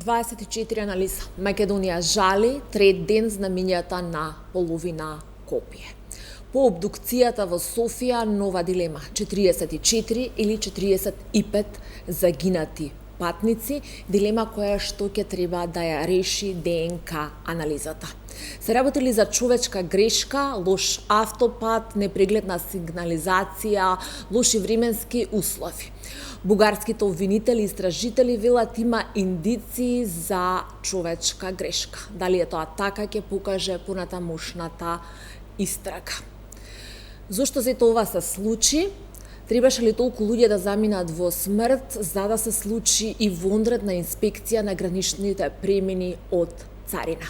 24 анализа. Македонија жали, трет ден знамињата на половина копие. По обдукцијата во Софија нова дилема: 44 или 45 загинати патници, дилема која што ќе треба да ја реши ДНК анализата. Се работи ли за човечка грешка, лош автопат, непрегледна сигнализација, лоши временски услови? Бугарските обвинители и истражители велат има индиции за човечка грешка. Дали е тоа така ќе покаже понатамошната истрага. Зошто сето ова се случи? Требаше ли толку луѓе да заминат во смрт за да се случи и вонредна инспекција на граничните премини од царина?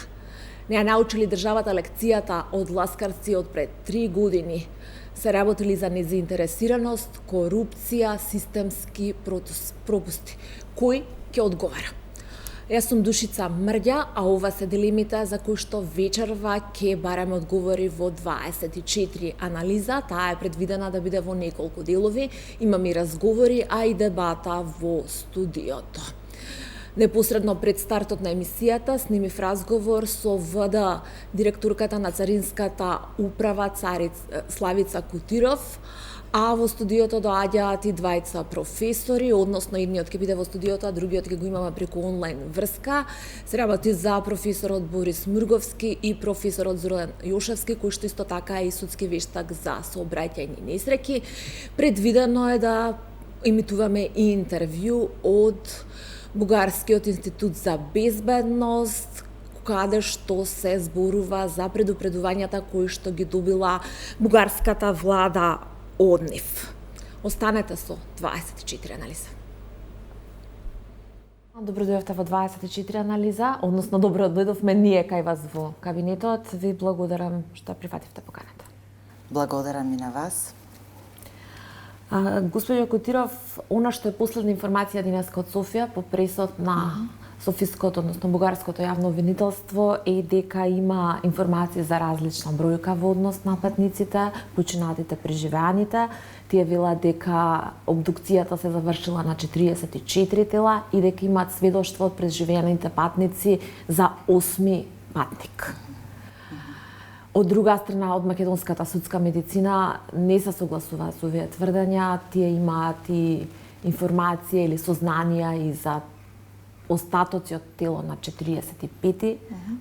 Не ја научили државата лекцијата од ласкарци од пред 3 години? Се работили за незаинтересираност, корупција, системски пропусти. Кој ќе одговара? Јас сум Душица Мрѓа, а ова се дилемите за кои што вечерва ќе бараме одговори во 24 анализа. Таа е предвидена да биде во неколку делови. Имаме и разговори, а и дебата во студиото. Непосредно пред стартот на емисијата снимив разговор со ВД директорката на Царинската управа Славица Кутиров, а во студиото доаѓаат и двајца професори, односно едниот ќе биде во студиото, а другиот ќе го имаме преку онлайн врска. Се работи за професорот Борис Мурговски и професорот Зоран Јошевски, кој што исто така е и судски вештак за сообраќајни несреќи. Предвидено е да емитуваме и интервју од Бугарскиот институт за безбедност, каде што се зборува за предупредувањата кои што ги добила бугарската влада од нив. Останете со 24 анализа. Добро дојдовте во 24 анализа, односно добро дојдовме ние кај вас во кабинетот. Ви благодарам што прифативте поканата. Благодарам и на вас. Господио Кутиров, она што е последна информација денеска од Софија по пресот на Софиското, односно бугарското јавно обвинителство е дека има информации за различна бројка во однос на патниците, починатите, преживеаните. Тие велат дека обдукцијата се завршила на 44 тела и дека имаат сведоштво од преживеаните патници за 8 патник. Од друга страна, од македонската судска медицина не се согласуваат со овие тврдења. Тие имаат и информација или сознанија и за остатоци од тело на 45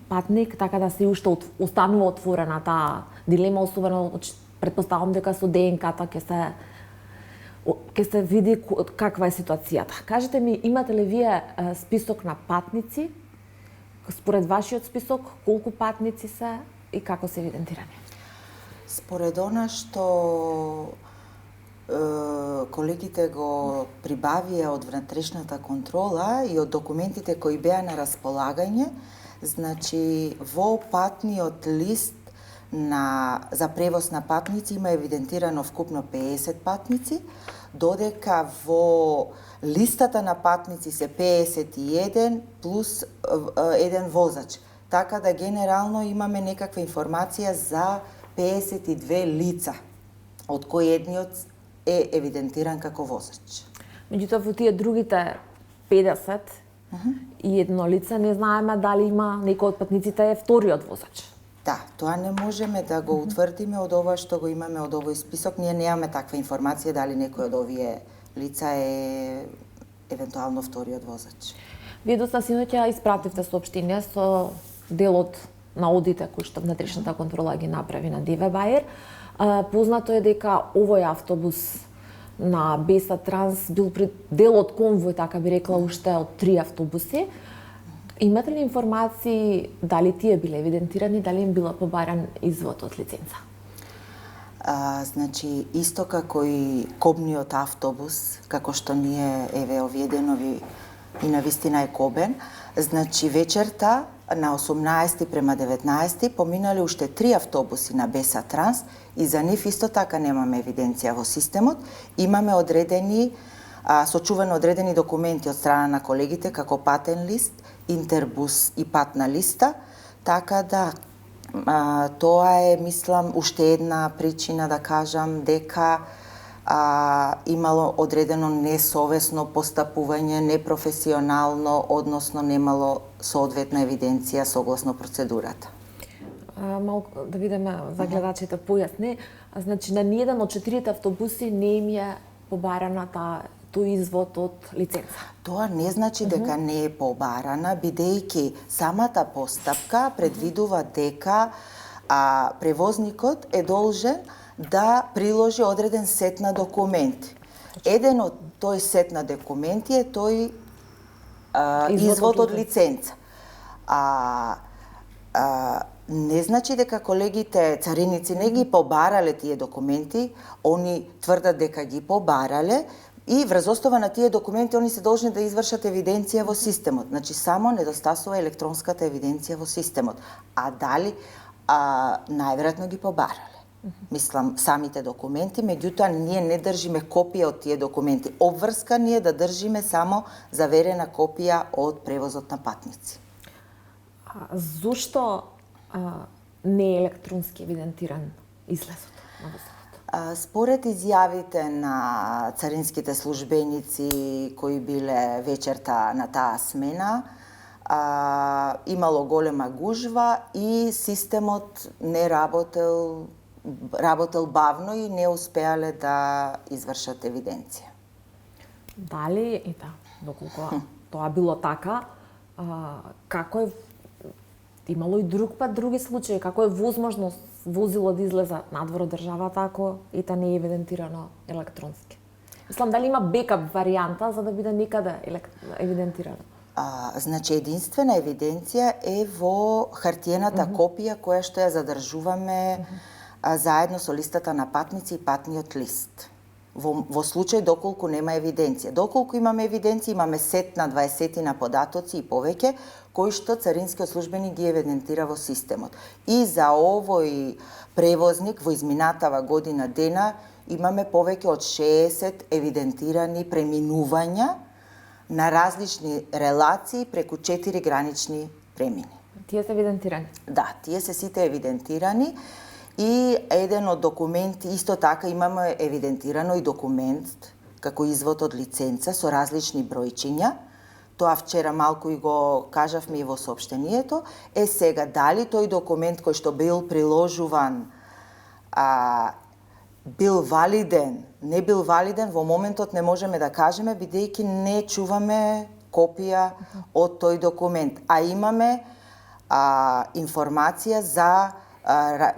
патник, така да се уште останува отворена таа дилема, особено претпоставам дека со ДНК-та ќе се види каква е ситуацијата. Кажете ми, имате ли вие список на патници? Според вашиот список, колку патници се и како се евидентирани? Според она што колегите го прибавија од внатрешната контрола и од документите кои беа на располагање, значи во патниот лист за превоз на патници има евидентирано вкупно 50 патници, додека во листата на патници се 51 плюс еден возач. Така да генерално имаме некаква информација за 52 лица, од кои едниот е евидентиран како возач. Меѓутоа во тие другите 50 и едно лице не знаеме дали има некој од патниците е вториот возач. Да, тоа не можеме да го утврдиме од ова што го имаме од овој список. Ние немаме таква информација дали некој од овие лица е евентуално вториот возач. Вие доста синоќа испративте соопштение со делот на одите кои што внатрешната контрола ги направи на ДВ Бајер. Познато е дека овој автобус на Беса Транс бил дел од конвој, така би рекла, уште од 3 автобуси. Имате ли информации дали тие биле евидентирани, дали им била побаран извод од лиценца? Значи, исто како и кобниот автобус, како што ние, овие денови и на вистина е кобен, значи вечерта на 18 према 19 поминали уште 3 автобуси на Беса Транс и за нив исто така немаме евиденција во системот. Имаме сочувано одредени документи од страна на колегите како патен лист, интербус и патна листа, така да тоа е, мислам, уште една причина да кажам дека имало одредено несовесно постапување, непрофесионално, односно немало соодветна евиденција согласно процедурата. Малку да видиме за гледачите појасни. Значи, на ниеден од 4 автобуси не им е побарана тој извод од лиценца. Тоа не значи дека не е побарана, бидејќи самата постапка предвидува дека превозникот е должен да приложи одреден сет на документи. Еден од тој сет на документи е тој извод од лиценца. Не значи дека колегите цариници не ги побарале тие документи, они тврдат дека ги побарале и врз основа на тие документи они се должни да извршат евиденција во системот. Значи само недостасува електронската евиденција во системот. А дали најверојатно ги побарале. Мислам, самите документи, меѓутоа ние не држиме копија од тие документи. Обврска ни е да држиме само заверена копија од превозот на патници. Зошто не е електронски евидентиран излезот на возилото? Според изјавите на царинските службеници кои биле вечерта на таа смена, имало голема гужва и системот не работел бавно и не успеале да извршат евиденција. Дали, доколку тоа било така, како е имало и други случаи, како е возможно возило да излезе надвор од државата ако не е евидентирано електронски? Мислам, дали има бекап варијанта за да биде некаде евидентирано? Значи, единствена евиденција е во хартиената копија која што ја задржуваме заедно со листата на патници и патниот лист. Во случај доколку нема евиденција. Доколку имаме евиденција, имаме сет на 20 на податоци и повеќе, кои што царинскиот службеник ги евидентира во системот. И за овој превозник во изминатава година дена имаме повеќе од 60 евидентирани преминувања на различни релации преку 4 гранични премини. Тие се евидентирани? Да, тие се сите евидентирани. И еден од документи, исто така имаме евидентирано и документ како извод од лиценца со различни бројчиња. Тоа вчера малку и го кажавме и во соопштението. Сега, дали тој документ кој што бил приложуван бил валиден, не бил валиден, во моментот не можеме да кажеме, бидејќи не чуваме копија од тој документ. А имаме информација за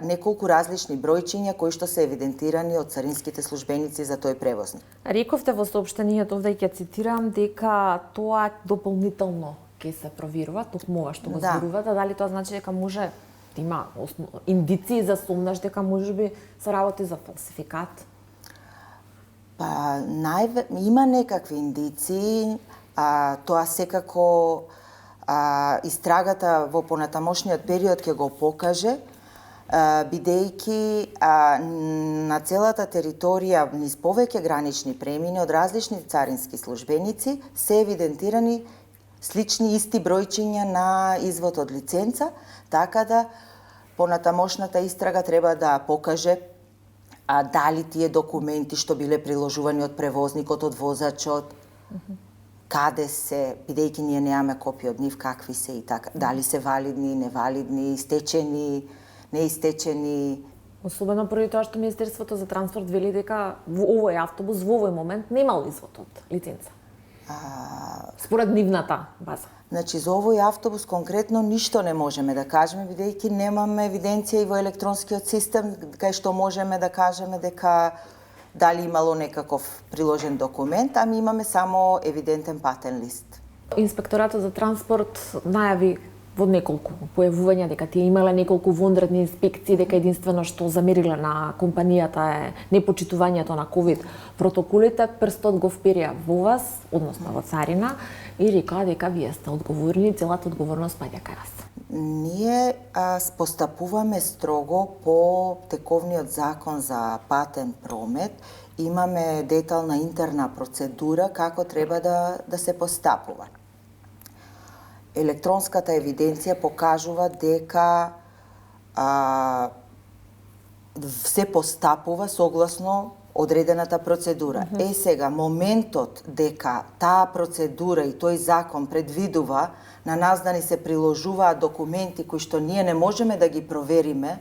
неколку различни бројчиња кои што се евидентирани од царинските службеници за тој превозник. Рековте во соопштението, овде ќе цитирам, дека тоа дополнително ќе се проверува, токму ова што го зборувате, дали тоа значи дека може да има индиции за сомнаш дека можеби се работи за фалсификат? Има некакви индиции, тоа секако истрагата во понатамошниот период ќе го покаже, бидејќи на целата територија низ повеќе гранични премини од различни царински службеници се евидентирани слични исти бројчиња на извод од лиценца, така да понатамошната истрага треба да покаже дали тие документи што биле приложувани од превозникот, од возачот, каде се, бидејќи ние немаме копија од нив, какви се и така, дали се валидни, невалидни, истечени, неистечени. Особено поради тоа што Министерството за транспорт вели дека во овој автобус во овој момент немал извод од лиценца. Според нивната база. Значи, за овој автобус конкретно ништо не можеме да кажеме, бидејќи немаме евиденција и во електронскиот систем, кај што можеме да кажеме дека дали имало некаков приложен документ, ами имаме само евидентен патен лист. Инспекторатот за транспорт најави во неколку појавувања дека тие имале неколку вонредни инспекции, дека единствено што замериле на компанијата е непочитувањето на ковид протоколите, прстот го вперија во вас, односно во царина, и рекаа дека вие сте одговорни, целата одговорност паѓа кај вас. Ние постапуваме строго по тековниот закон за патен промет. Имаме детална интерна процедура како треба да се постапува. Електронската евиденција покажува дека се постапува согласно одредената процедура. Сега, моментот дека таа процедура и тој закон предвидува на нас да ни се приложуваат документи кои што ние не можеме да ги провериме,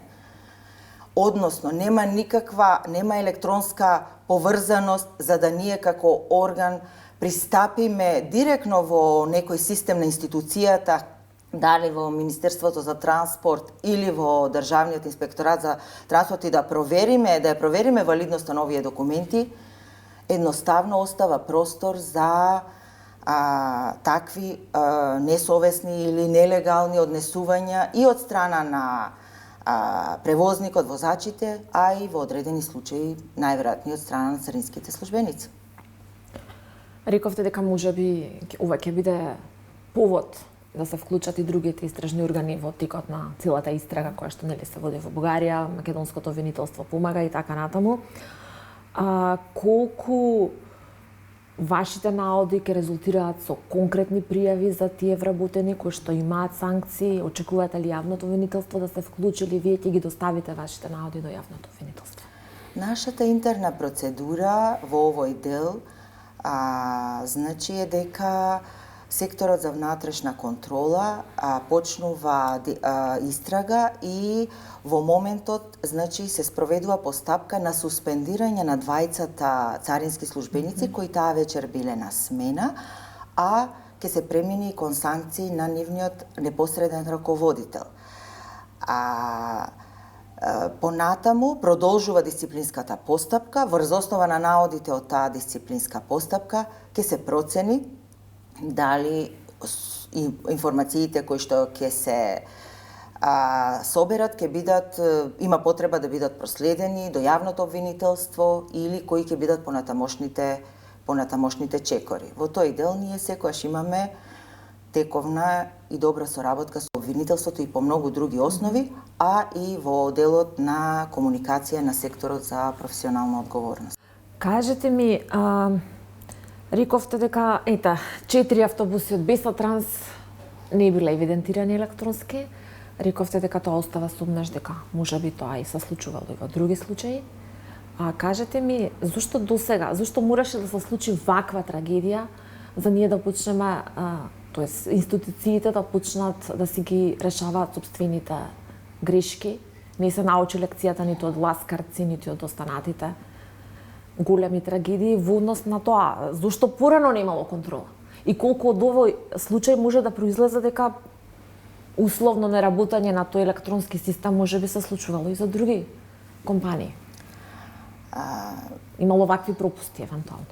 односно нема електронска поврзаност за да ние како орган пристапиме директно во некој систем на институцијата, дали во Министерството за транспорт или во Државниот инспекторат за транспорт и да ја провериме валидноста на овие документи, едноставно остава простор за такви несовесни или нелегални однесувања и од страна на превозникот, возачите, а и во одредени случаи најверојатно од страна на царинските службеници. Рековте дека можеби ова ќе биде повод да се вклучат и другите истражни органи во текот на целата истрага која што нели се води во Бугарија, македонското обвинителство помага и така натаму. Колку вашите наоди ќе резултираат со конкретни пријави за тие вработени кои што имаат санкции? Очекувате ли јавното обвинителство да се вклучи или вие ќе ги доставите вашите наоди до јавното обвинителство? Нашата интерна процедура во овој дел значи е дека секторот за внатрешна контрола почнува истрага и во моментот значи се спроведува постапка на суспендирање на двајцата царински службеници кои таа вечер биле на смена, а ќе се премини кон санкции на нивниот непосреден раководител. Понатаму продолжува дисциплинската постапка, врз основа на наодите од таа дисциплинска постапка ќе се процени дали информациите кои што ќе се соберат ќе бидат, има потреба да бидат проследени до јавното обвинителство или кои ќе бидат понатамошните чекори. Во тој дел ние секогаш имаме тековна и добра соработка со обвинителството и по многу други основи, а и во делот на комуникација на секторот за професионална одговорност. Кажете ми, рековте дека 4 автобуси од Бесатранс не биле евидентирани електронски. Рековте дека тоа остава сумнеш дека можеби тоа и се случувало и во други случаи. Кажете ми, зошто досега, зошто мораше да се случи ваква трагедија за ние да почнеме, тоест институциите да почнат да си ги решаваат собствените грешки, не се научи лекцијата ниту од ласкарци, ниту од останатите големи трагедии во однос на тоа, зошто порано не имало контрола? И колку од овој случај може да произлезе дека условно неработање на тој електронски систем може би се случувало и за други компании? Имало вакви пропусти евентуално?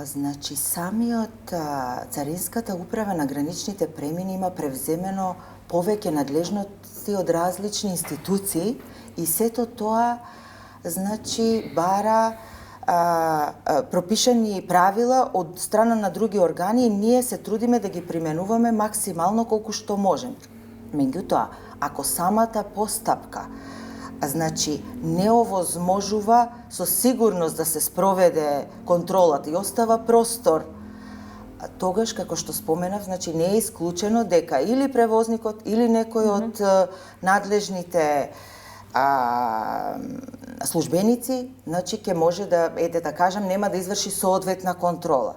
Значи, самиот Царинската управа на граничните премини има превземено повеќе надлежности од различни институции и сето тоа значи бара пропишани правила од страна на други органи и ние се трудиме да ги применуваме максимално колку што можеме. Меѓутоа, ако самата постапка значи не овозможува со сигурност да се спроведе контролата и остава простор, тогаш, како што споменав, значи не е исклучено дека или превозникот или некој од надлежните службеници, значи ќе може да, да кажам, нема да изврши соодветна контрола.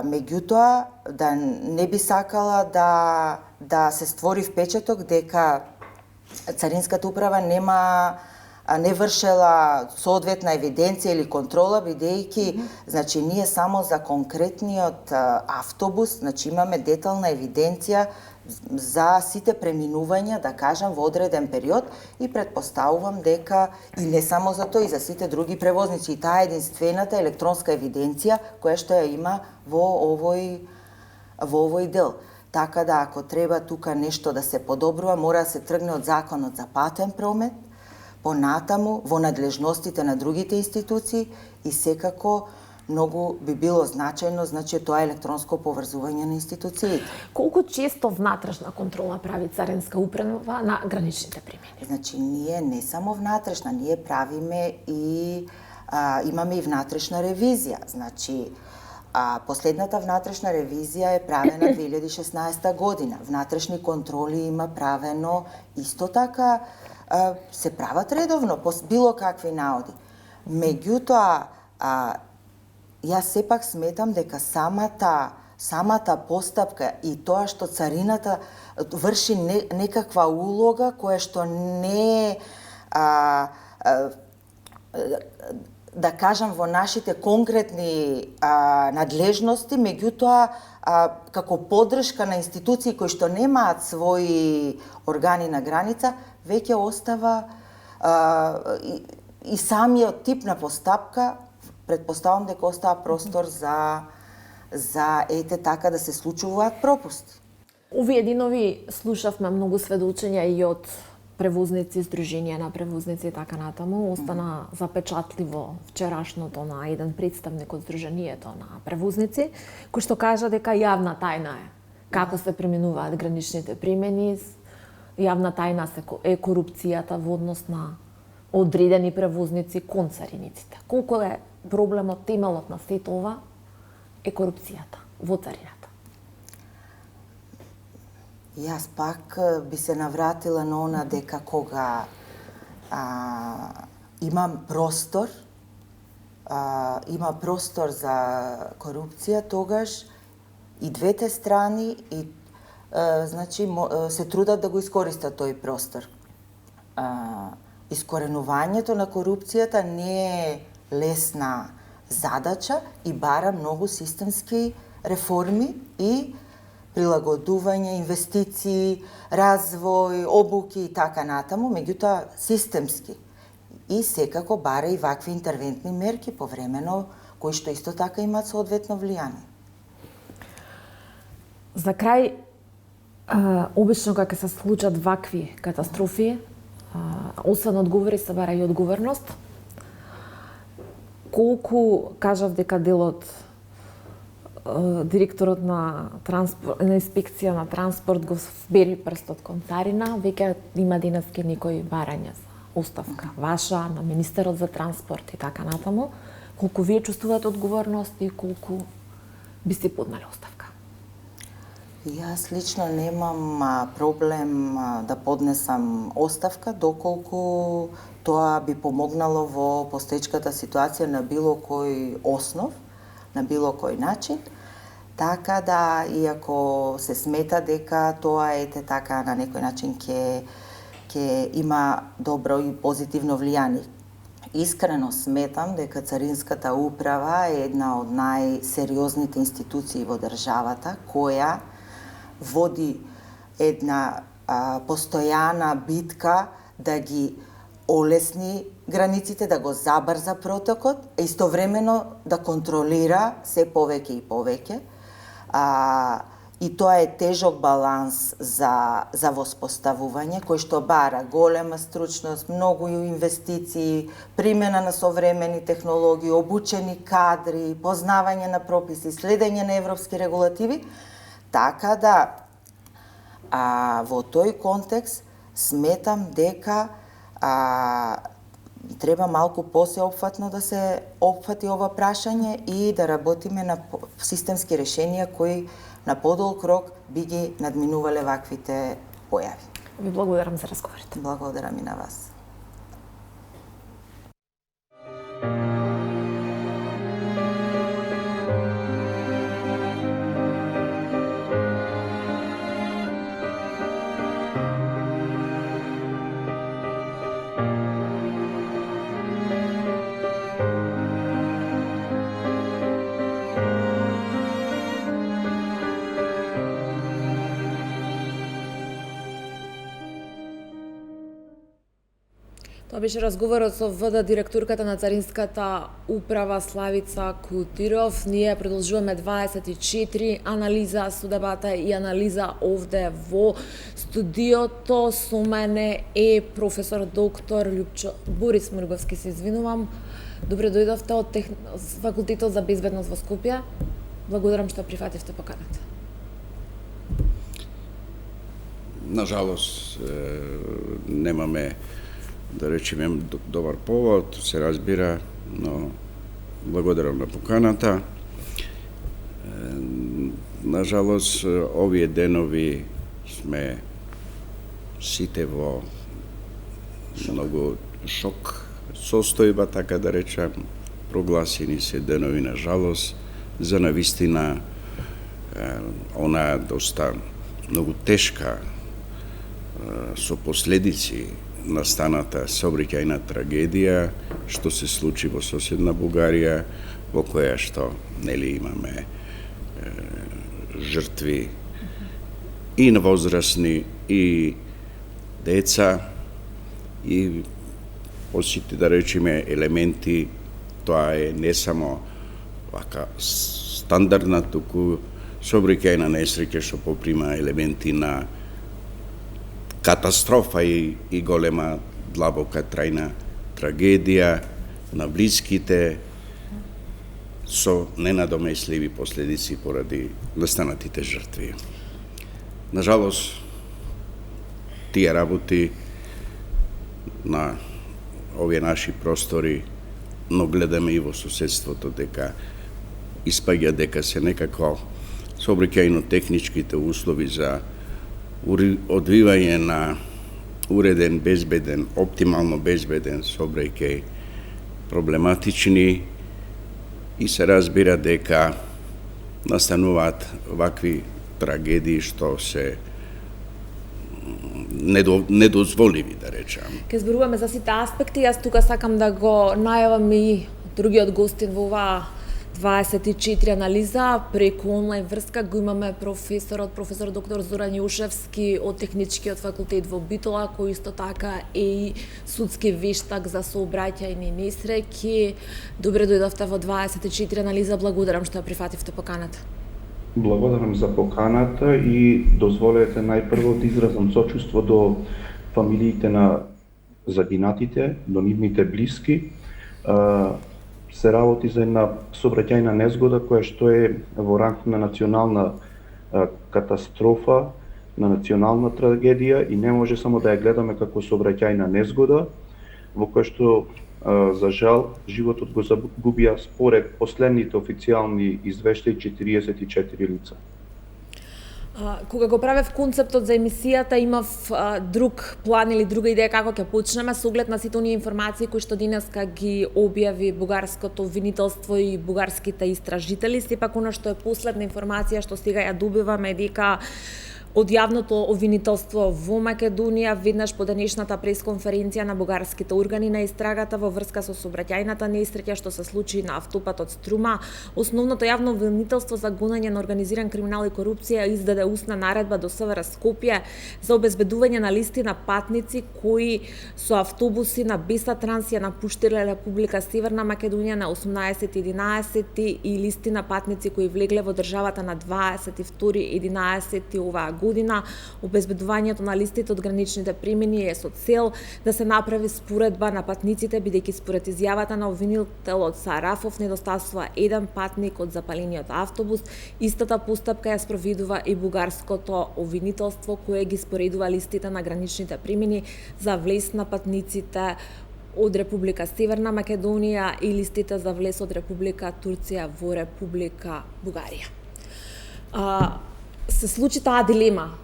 Меѓутоа, да не би сакала да се створи впечаток дека Царинската управа не вршела соодветна евиденција или контрола, бидејќи значи ние само за конкретниот автобус значи имаме детална евиденција за сите преминувања, да кажам, во одреден период и предпоставувам дека и не само за тој, и за сите други превозници. И таа единствената електронска евиденција која што ја има во овој дел. Така да, ако треба тука нешто да се подобрува, мора да се тргне од законот за патен промет, понатаму во надлежностите на другите институции и секако многу би било значајно, значи тоа електронско поврзување на институциите. Колку често внатрешна контрола прави Царинска управа на граничните премини? Значи ние не само внатрешна, ние правиме и имаме и внатрешна ревизија. Значи последната внатрешна ревизија е правена 2016 година. Внатрешни контроли има правено исто така се прават редовно по било какви наоди. Меѓутоа, јас сепак сметам дека самата постапка и тоа што царината врши некаква улога која што не е да кажам во нашите конкретни надлежности, меѓутоа како поддршка на институции кои што немаат своји органи на граница, веќе остава и самиот тип на постапка, предпоставам дека остава простор за ете така да се случуваат пропусти. Овие денови слушавме многу сведочења и од превозници, здруженија на превозници и така натаму. Остана запечатливо вчерашното на еден представник од Здруженијето на превозници, кој што кажа дека јавна тајна е како се преминуваат граничните премини, јавна тајна е корупцијата во однос на одредени превозници кон цариниците. Колку е проблемот, темелот на сето ова е корупцијата во царината? Јас пак би се навратила на она дека кога има простор за корупција, тогаш и двете страни значи се трудат да го искористат тој простор. Искоренувањето на корупцијата не е лесна задача и бара многу системски реформи и прилагодување, инвестиции, развој, обуки и така натаму, меѓутоа системски. И секако бара и вакви интервентни мерки повремено, кои што исто така имаат соодветно влијание. За крај, обично кога се случат вакви катастрофи, освен одговори се бара и одговорност. Колку кажав дека делот директорот на инспекција на транспорт го бери прстот кон царина, веќе има денески некои барања за оставка ваша, на министерот за транспорт и така натаму. Колку вие чувствувате одговорност и колку би се поднали оставка? Јас лично немам проблем да поднесам оставка, доколку тоа би помогнало во постоечката ситуација на било кој основ, на било кој начин. Така да, иако се смета дека тоа така на некој начин ќе има добро и позитивно влијание. Искрено сметам дека Царинската управа е една од најсериозните институции во државата, која води една постојана битка да ги олесни границите, да го забрза протокот, а истовремено да контролира се повеќе и повеќе. И тоа е тежок баланс за воспоставување, кој што бара голема стручност, многу инвестиции, примена на современи технологии, обучени кадри, познавање на прописи, следење на европски регулативи. Така да, во тој контекст сметам дека треба малку посеопфатно да се опфати ова прашање и да работиме на системски решенија кои на подолг рок би ги надминувале ваквите појави. Ви благодарам за разговорите. Благодарам и на вас. Тоа беше разговорот со ВД директорката на Царинската управа Славица Кутиров. Ние продолжуваме 24 анализа, судебата и анализа овде во студиото. Со мене е професор доктор Борис Мрговски, се извинувам. Добре дојдовте од факултетот за безбедност во Скопје. Благодарам што прифативте поканата. Нажалост, немаме да речеме добар повод, се разбира, но благодарам на поканата. Нажалост, овие денови сме сите во многу шок состојба, така да речам, прогласени се денови на жалост, за навистина она доста многу тешка со последици настаната сообраќајна трагедија што се случи во соседна Бугарија, во која што нели имаме жртви и на возрастни и деца и сите да речеме елементи, тоа е не само вака стандардна, туку сообраќајна несреќа што поприма елементи на катастрофа и голема, длабока, трајна трагедија на блиските со ненадомесливи последици поради настанатите жртви. Нажалост, тие работи на овие наши простори, но гледаме и во соседството дека испаѓа дека се некако сообраќајно техничките услови за одвивање на уреден, безбеден, оптимално безбеден сообраќај проблематични и се разбира дека настануваат вакви трагедии што се недозволиви, да речам. Ке зборуваме за сите аспекти, јас тука сакам да го најавам и другиот гостин во оваа 24 анализа. Преку онлайн врска го имаме професор доктор Зоран Јушевски од Техничкиот факултет во Битола, кој исто така е и судски вештак за сообраќајни несреќи. Добре дојдовте во 24 анализа, благодарам што ја прифативте поканата. Благодарам за поканата и дозволете најпрво да изразам сочувство до фамилиите на загинатите, до нивните блиски. Се работи за една сообраќајна незгода која што е во ранг на национална катастрофа, на национална трагедија и не може само да ја гледаме како сообраќајна незгода, во која што за жал животот го загубија според последните официјални извештаи 44 лица. Кога го правев концептот за емисијата, имав друг план или друга идеја како ќе почнеме со оглед на сите оние информации кои што денеска ги објави бугарското обвинителство и бугарските истражители. Сепак она што е последна информација што сега ја добиваме е дека од јавното обвинителство во Македонија веднаш по денешната пресконференција на бугарските органи на истрагата во врска со сообраќајната несреќа што се случи на автопатот Струма, основното јавно обвинителство за гонење на организиран криминал и корупција издаде устна наредба до СВР Скопје за обезбедување на листи на патници кои со автобуси на Беса Транс ја напуштиле Република Северна Македонија на 18.11 и листи на патници кои влегле во државата на 22.11 оваа година. Обезбедувањето на листите од граничните премини е со цел да се направи споредба на патниците, бидејќи според изјавата на обвинителот Сарафов недостасува еден патник од запалениот автобус. Истата постапка ја спроведува и бугарското обвинителство кое ги споредува листите на граничните премини за влез на патниците од Република Северна Македонија и листите за влез од Република Турција во Република Бугарија. Се случи таа дилема.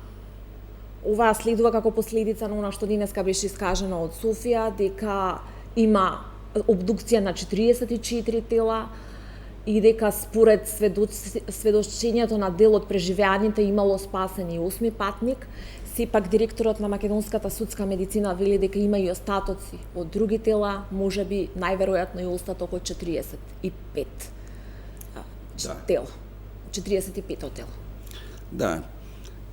Ова следува како последица на она што денеска беше искажано од Софија, дека има обдукција на 44 тела и дека според сведочењето на дел од преживеаните имало спасен и 8 патник. Сепак директорот на македонската судска медицина вели дека има и остатоци од други тела, можеби најверојатно и остаток од 45 тела. 45 тела. Да,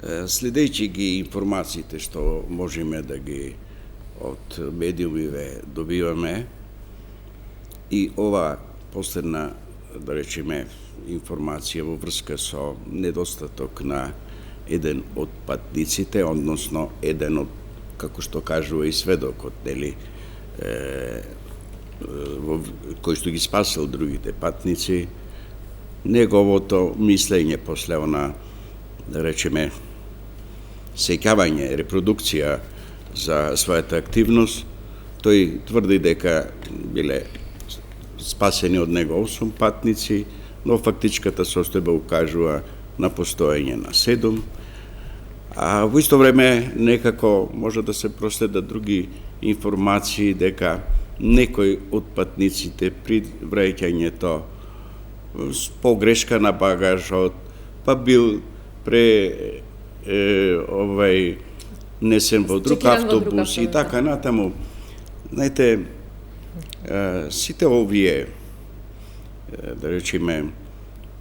следејќи ги информациите што можеме да ги од медиумиве добиваме и ова последна, да речеме, информација во врска со недостаток на еден од патниците, односно еден од, како што кажува и сведокот, нели, кој што ги спасил другите патници, неговото мислење после она, да речеме, сеќавање, репродукција за својата активност, тој тврди дека биле спасени од него 8 патници, но фактичката состојба укажува на постоење на 7, а во исто време некако може да се проследат други информации дека некој од патниците при враќањето с погрешка на багажот, па бил несен во друг автобус и така натаму. Знаете, сите овие, да речеме,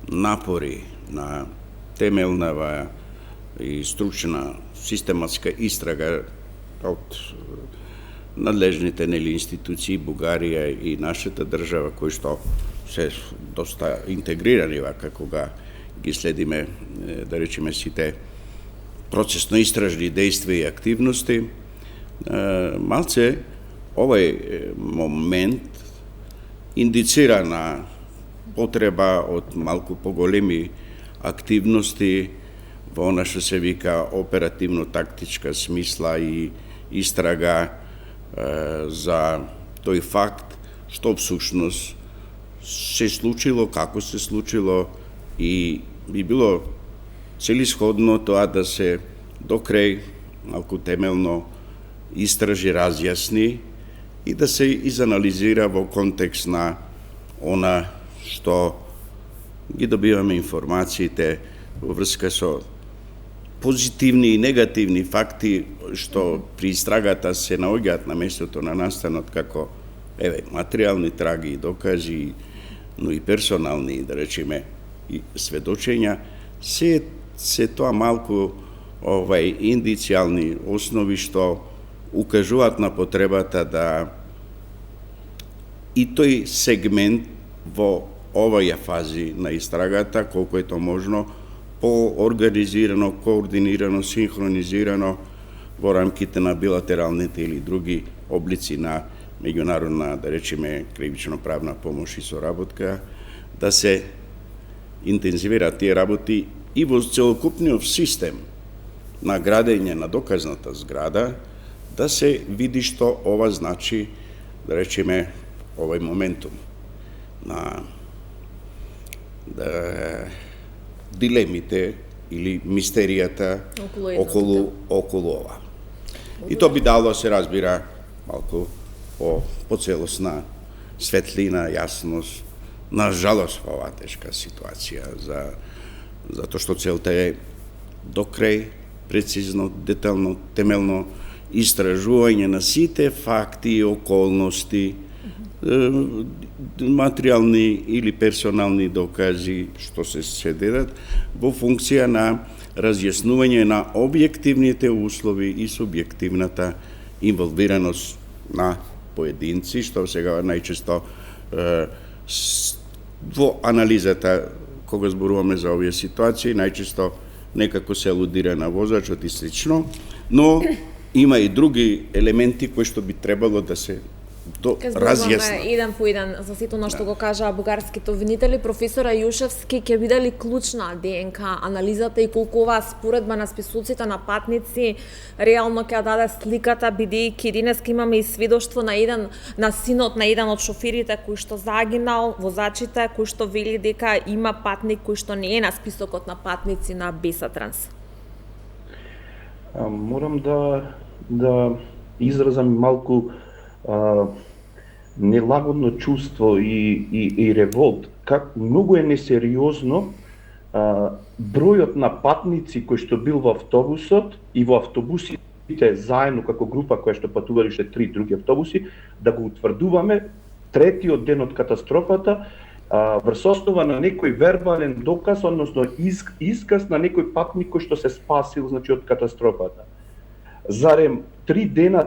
напори на темелнава и стручна систематска истрага од надлежните институции Бугарија и нашата држава, кои што се доста интегрирани вака кога ги следиме, да речеме, сите процесно-истражни действия и активности, малце овај момент индицира на потреба од малку поголеми активности во она што се вика оперативно-тактичка смисла и истрага за тој факт што всушност се случило, како се случило и би било целисходно тоа да се до крај малку темелно истражи, разјасни и да се изанализира во контекст на она што ги добиваме информациите во врска со позитивни и негативни факти што при истрагата се наоѓаат на местото на настанот како материјални траги и докази, но и персонални, да речеме, и сведочења, се тоа малку индицијални основи што укажуваат на потребата да и тој сегмент во оваа фази на истрагата, колку е тоа можно, поорганизирано, координирано, синхронизирано во рамките на билатералните или други облици на меѓународна, да речеме, кривично-правна помош и соработка, да се интензивираат тие работи и во целокупниот систем на градење на доказната зграда, да се види што ова значи, да речеме, овој моментум на дилемите или мистеријата околу ова. И тоа би дало, се разбира, малку по целосна светлина, јасност, на жалост во оваа тешка ситуација, затоа што целта е до крај, прецизно, детално, темелно истражување на сите факти и околности, материјални или персонални докази што се седедат во функција на разјаснување на објективните услови и субјективната инволвираност на поединци, што сега најчесто во анализата кога зборуваме за овие ситуации, најчесто некако се алудира на возачот и слично, но има и други елементи кои што би требало да се разјаснат. Еден по еден за сето на што го кажаа бугарските обвинители. Професора Јушевски, ќе биде ли клучна ДНК анализата и колку оваа споредба на списоците на патници реално ќе даде сликата, бидејќи денеска имаме и сведоштво на синот на еден од шоферите кој што загинал, возачите кој што вели дека има патник кој што не е на списокот на патници на Бесатранс. Морам да изразам малку нелагодно чувство и револт, как многу е несериозно бројот на патници кои што бил во автобусот и во автобусите заедно како група која што патували уште 3 други автобуси, да го утврдуваме третиот ден од катастрофата врз основа на некој вербален доказ, односно исказ на некој патник кој што се спасил, значи, од катастрофата. Зарем 3 дена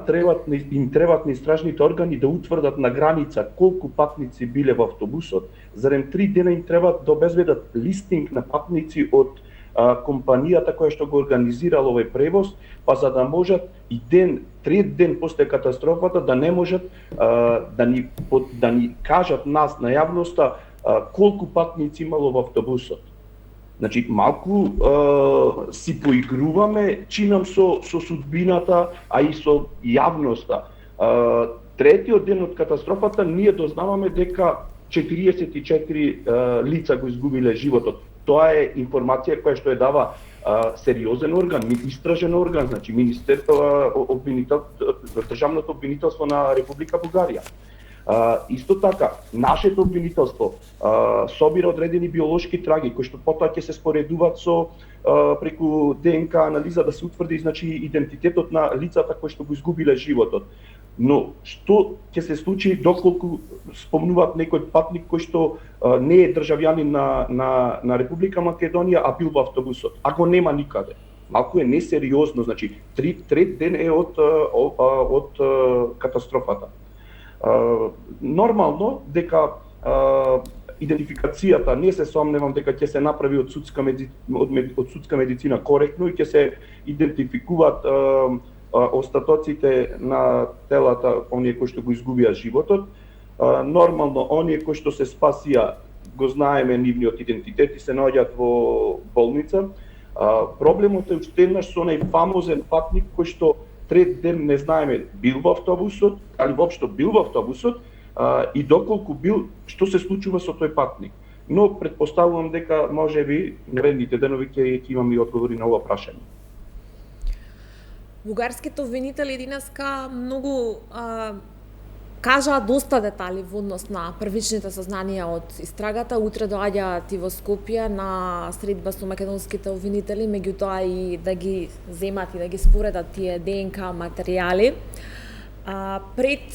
им требат на истражните органи да утврдат на граница колку патници биле во автобусот. Зарем 3 дена им требат да обезбедат листинг на патници од компанијата која што го организирала овој превоз, па за да можат и трет ден после катастрофата да не можат да ни кажат нас на јавноста колку патници имало во автобусот. Значи, малку си поигруваме, чинам со судбината, а и со јавноста. Третиот ден од катастрофата ние дознаваме дека 44 лица го изгубиле животот. Тоа е информација која што ја дава сериозен орган, истражен орган, значи Државното обвинителство на Република Бугарија. Исто така, нашето обвинителство собира одредени биолошки траги кои што потоа ќе се споредуваат со преку ДНК анализа да се утврди значи идентитетот на лицата кои што го изгубиле животот. Но што ќе се случи доколку спомнуваат некој патник кој што не е државјанин на Република Македонија, а бил во автобусот, а го нема никаде. Малку е несериозно, значи трет ден е од катастрофата. Нормално дека идентификацијата не се сомневам дека ќе се направи од судска медицина коректно и ќе се идентификуваат остатоците на телата оние кои што го изгубија животот. Нормално оние кои што се спасија го знаеме нивниот идентитет и се наоѓаат во болница. Проблемот е уште еднаш со онај фамозен патник кој што трет ден не знаеме бил во автобусот, али воопшто бил во автобусот и доколку бил, што се случува со тој патник. Но претпоставувам дека можеби наредните денови ќе имаме и одговори на ова прашање. Бугарските обвинители денеска многу кажаа доста детали во однос на првичните сознанија од истрагата. Утре доаѓаат и во Скопје на средба со македонските обвинители, меѓутоа и да ги земат и да ги споредат тие ДНК материјали. Пред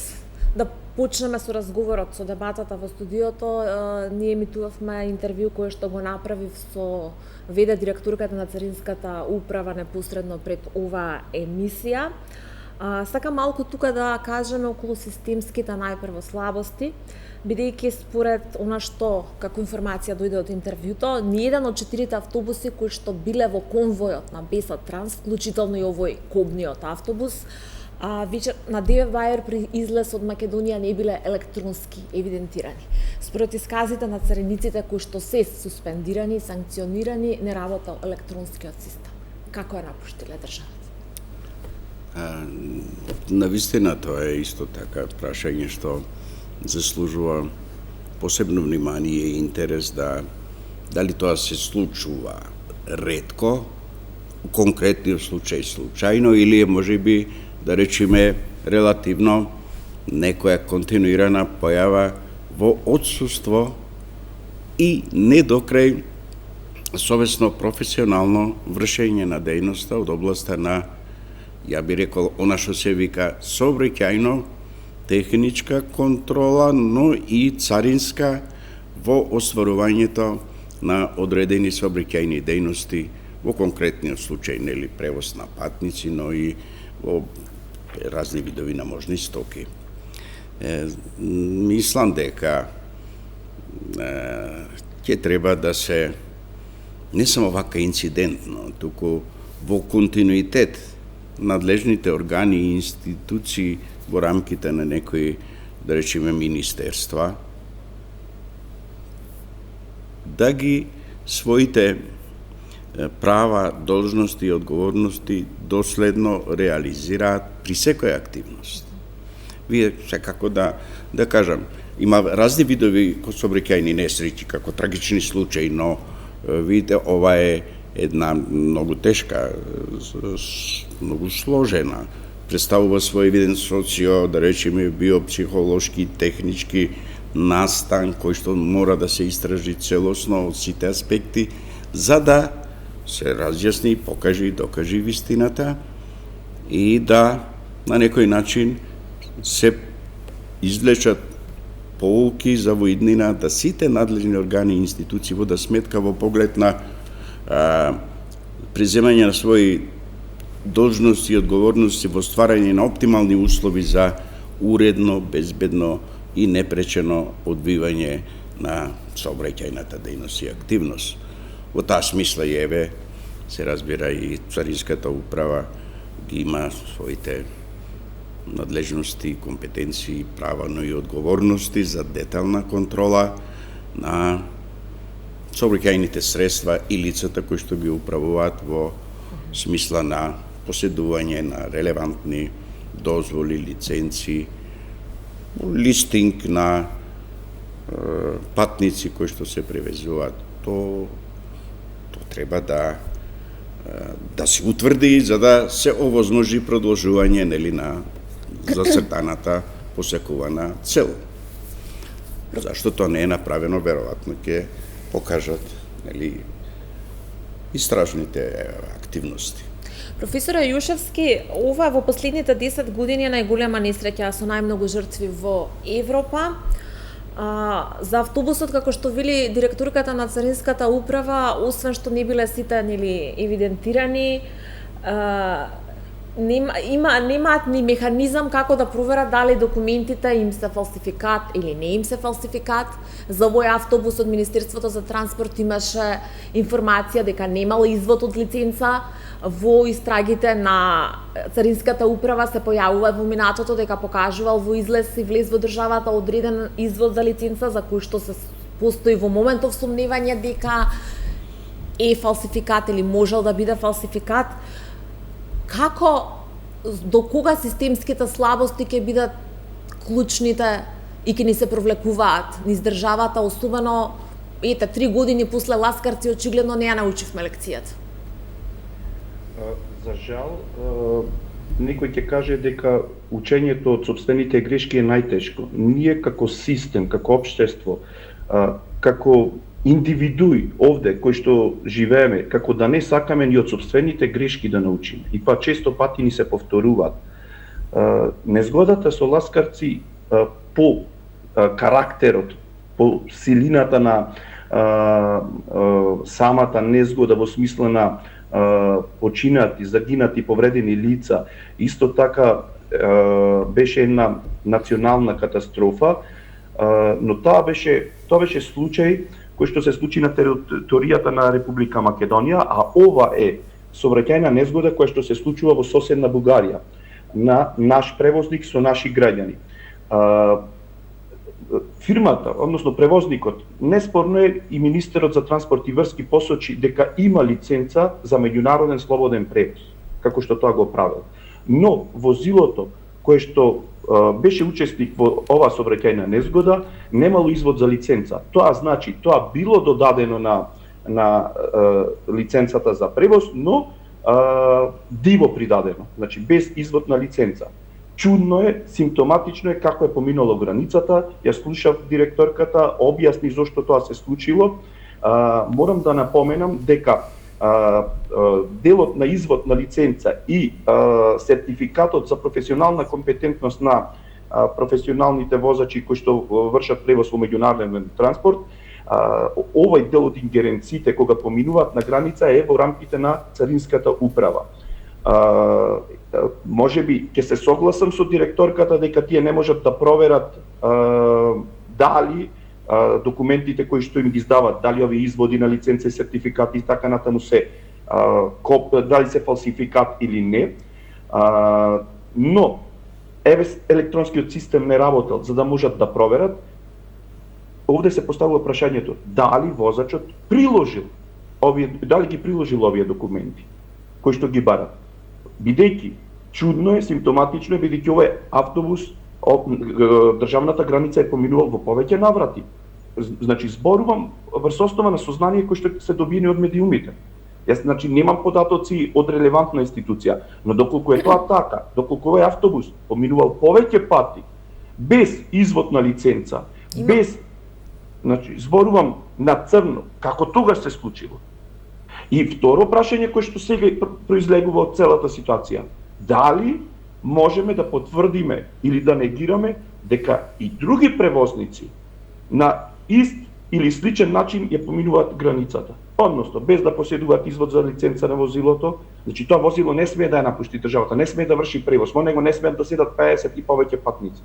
да почнеме со разговорот, со дебатата во студиото, ние емитувавме интервју кое што го направив со ВД директорката на Царинската управа непосредно пред оваа емисија. Сакам малку тука да кажеме околу системските најпрво слабости, бидејќи според она што како информација дојде од интервјуто, ниеден од 4 автобуси кои што биле во конвојот на Бесот Транс, вклучително и овој кобниот автобус, веќе на 9 бајер при излез од Македонија не биле електронски евидентирани. Според исказите на цариниците кои што се суспендирани, санкционирани, не работел електронскиот систем. Како ја напуштиле државата? Навистина тоа е исто така прашање што заслужува посебно внимание и интерес дали тоа се случува ретко, у конкретниот случај случајно или е можеби да речеме релативно некоја континуирана појава во отсуство и не до крај совесно професионално вршење на дејноста од областа на, ја би рекол, она што се вика сообраќајно техничка контрола, но и царинска во остварувањето на одредени сообраќајни дејности, во конкретниот случај нели превоз на патници, но и во разни видови на можни стоки. Мислам дека ќе треба да се не само вака инцидентно, туку во континуитет надлежните органи и институции во рамките на некои, да речеме, министерства, да ги своите права, должности и одговорности доследно реализираат при секоја активност. Вие секако да кажам, има разни видови сообраќајни несреќи, како трагични случаи, но видите, ова е една многу тешка, многу сложена, представува свој виден социо, да речеме, биопсихолошки, технички настан кој што мора да се истражи целосно од сите аспекти, за да се разјасни, покаже и докаже вистината и да на некој начин се извлечат поуки за во иднина, да сите надлежни органи и институции водат сметка во поглед на преземање на своји должности и одговорности во стварање на оптимални услови за уредно, безбедно и непречено одвивање на сообраќајната дејност и активност. Во таа смисла и еве се разбира и Царинската управа ги има своите надлежности, компетенции, права, но и одговорности за детална контрола на сообраќајните средства и лицата кои што ги управуваат во смисла на поседување на релевантни дозволи, лиценци, листинг на патници кои што се превезуваат до треба да се утврди за да се овозможи продолжување на зацртаната посекувана цел. Зашто тоа не е направено, веројатно ќе покажат истражните активности. Професора Јушевски, ова во последните 10 години е најголема несреќа со најмногу жртви во Европа. За автобусот, како што вели директорката на Царинската управа, освен што не биле сите евидентирани, немаат ни механизам како да проверат дали документите им се фалсификат или не им се фалсификат. За овој автобус од Министерството за транспорт имаше информација дека немал извод од лиценца. Во истрагите на Царинската управа се појавува во минатото дека покажувал во излез и влез во државата одреден извод за лиценца за кој што се постои во моментов сомневање дека е фалсификат или можел да биде фалсификат. Како, до кога системските слабости ќе бидат клучните и ќе ни се провлекуваат низ државата, особено 3 години после Ласкарци, очигледно не ја научивме лекцијата. За жал, некој ќе каже дека учењето од сопствените грешки е најтешко. Ние како систем, како општество, како индивидуи овде кои што живееме, како да не сакаме ни од сопствените грешки да научиме. И па често пати ни се повторуваат. Незгодата со Ласкарци по карактерот, по силината на самата незгода во смисла на починати, загинати, повредени лица, исто така беше една национална катастрофа, но тоа беше случај кој што се случи на територијата на Република Македонија, а ова е сообраќајна незгода која што се случува во соседна Бугарија на наш превозник со наши граѓани. Фирмата, односно превозникот, неспорно е и министерот за транспорт и врски посочи дека има лиценца за меѓународен слободен превоз, како што тоа го правел. Но возилото кое што беше учесник во ова сообраќајна незгода немало извод за лиценца. Тоа значи, тоа било додадено на лиценцата за превоз, но диво придадено, значи без извод на лиценца. Чудно е, симптоматично е како е поминало границата, ја слушав директорката, објасни зошто тоа се случило. Морам да напоменам дека делот на извод на лиценца и сертификатот за професионална компетентност на професионалните возачи кои што вршат превоз во меѓународен транспорт, овој дел од ингеренциите кога поминуваат на граница е во рамките на Царинската управа. Може би ќе се согласам со директорката дека тие не можат да проверат дали документите кои што им ги издават, дали овие изводи на лиценца, сертификати и така натаму дали се фалсификат или не. Но електронскиот систем не работел за да можат да проверат. Овде се поставува прашањето дали возачот дали ги приложил овие документи кои што ги барат. Бидејќи чудно е, симптоматично е, бидејќи овој автобус државната граница е поминувал во повеќе наврати. Значи зборувам врз основа на сознание кои што се добиени од медиумите. Јас значи немам податоци од релевантна институција, но доколку е тоа така, доколку овој автобус поминувал повеќе пати без извод на лиценца, без значи зборувам на црно, како тогаш се случило. И второ прашање кое што сега произлегува од целата ситуација. Дали можеме да потврдиме или да негираме дека и други превозници на ист или сличен начин ја поминуваат границата? Односно, без да поседуваат извод за лиценца на возилото, значи тоа возило не смее да ја напушти државата, не смее да врши превоз, во него не смеат да седат 50 и повеќе патници.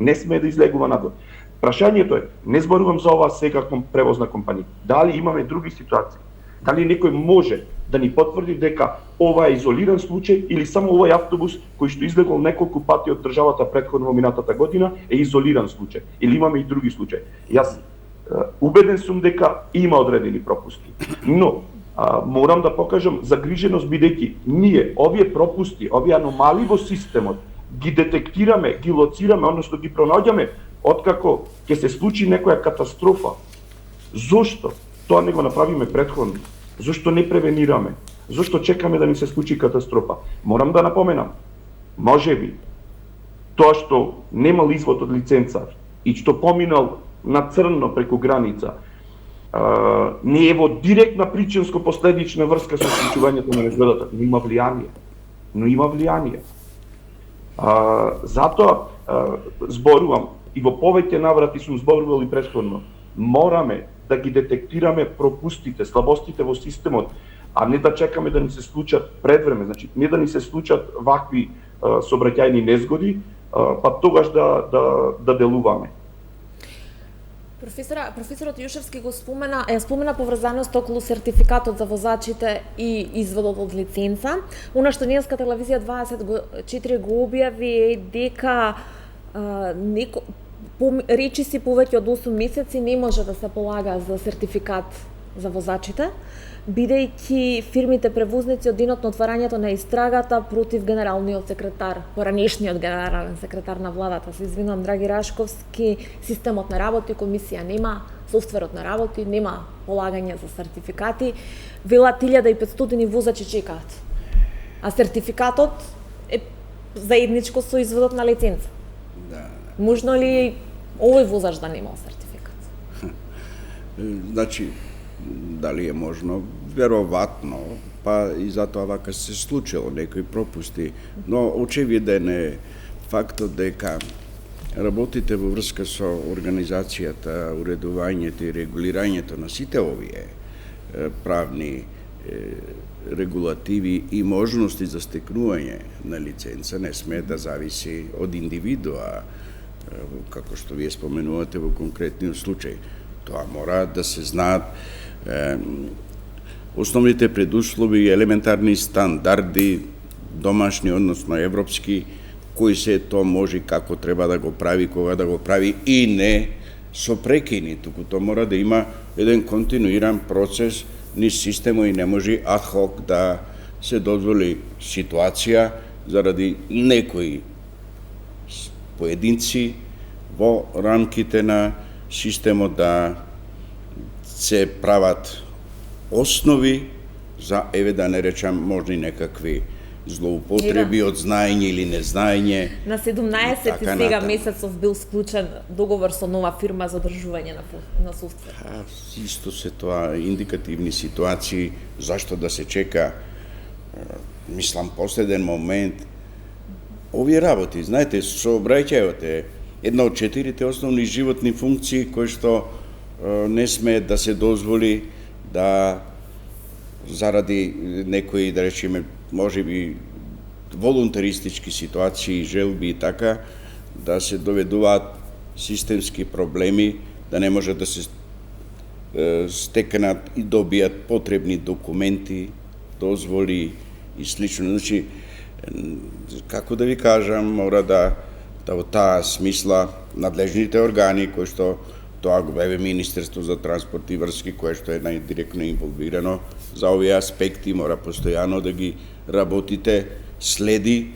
Не смее да излегува надвор. Прашањето е, не зборувам за ова сега превозна компанија, дали имаме други ситуации? Дали некој може да ни потврди дека ова е изолиран случај или само овој автобус кој што излегол неколку пати од државата претходно во минатата година е изолиран случај или имаме и други случаи? Јас убеден сум дека има одредени пропусти. Но морам да покажам загриженост бидејќи ние овие пропусти, овие аномалии во системот ги детектираме, ги лоцираме, односно ги пронаоѓаме откако ќе се случи некоја катастрофа. Зошто? Тоа не го направиме претходно. Зошто не превенираме? Зошто чекаме да ни се случи катастрофа? Морам да напоменам, можеби, тоа што немал извод од лиценца и што поминал на црно преку граница, не е во директна причинско-последична врска со случувањето на незгодата, но има влијание. Затоа зборувам и во повеќе наврати сум зборувал и претходно. Мораме да ги детектираме пропустите, слабостите во системот, а не да чекаме да ни се случат пред време, значи не да ни се случат вакви сообраќајни незгоди, па тогаш да делуваме. Професорот Јушевски го спомена поврзаност околу сертификатот за возачите и изводот од лиценца. Она што Неделска телевизија 24 го објави е дека речиси повеќе од 8 месеци не може да се полага за сертификат за возачите, бидејќи фирмите превозници од денот на отварањето на истрагата против генералниот секретар, поранешниот генерален секретар на владата, се извинувам, драги Рашковски, системот не работи, комисија нема, софтверот не работи, нема полагање за сертификати, велат 1500 возачи чекаат. А сертификатот е заедничко со изводот на лиценца. Да. Можно ли овој возач да немал сертификат? Значи, дали е можно? Веројатно, па и затоа вака се случило некои пропусти, но очевиден е фактот дека работите во врска со организацијата, уредувањето и регулирањето на сите овие правни регулативи и можности за стекнување на лиценца не смее да зависи од индивидуа, како што вие споменувате во конкретниот случај. Тоа мора да се знаат основните предуслови и елементарни стандарди, домашни, односно европски, кои се тоа може и како треба да го прави, кога да го прави и не со прекини, туку тоа мора да има еден континуиран процес низ системот и не може ад хок да се дозволи ситуација заради некои поединци во рамките на системот да се прават основи за, да не речам, можни некакви злоупотреби од знаење или незнаење. На 17 сега месецов бил склучен договор со нова фирма за одржување на софтвер. Исто се тоа индикативни ситуации, зашто да се чека, мислам, последен момент. Овие работи, знаете, сообраќајот е една од 4 основни животни функции кои што не смее да се дозволи да заради некои, да речеме, можеби волунтаристички ситуации, желби и така, да се доведуваат системски проблеми, да не може да се стекнат и добијат потребни документи, дозволи и слично. Значи, како да ви кажам, мора да во таа смисла надлежните органи кои што тоа го беве Министерство за транспорт и врски, кое што е најдиректно инволвирано за овие аспекти, мора постојано да ги работите, следи,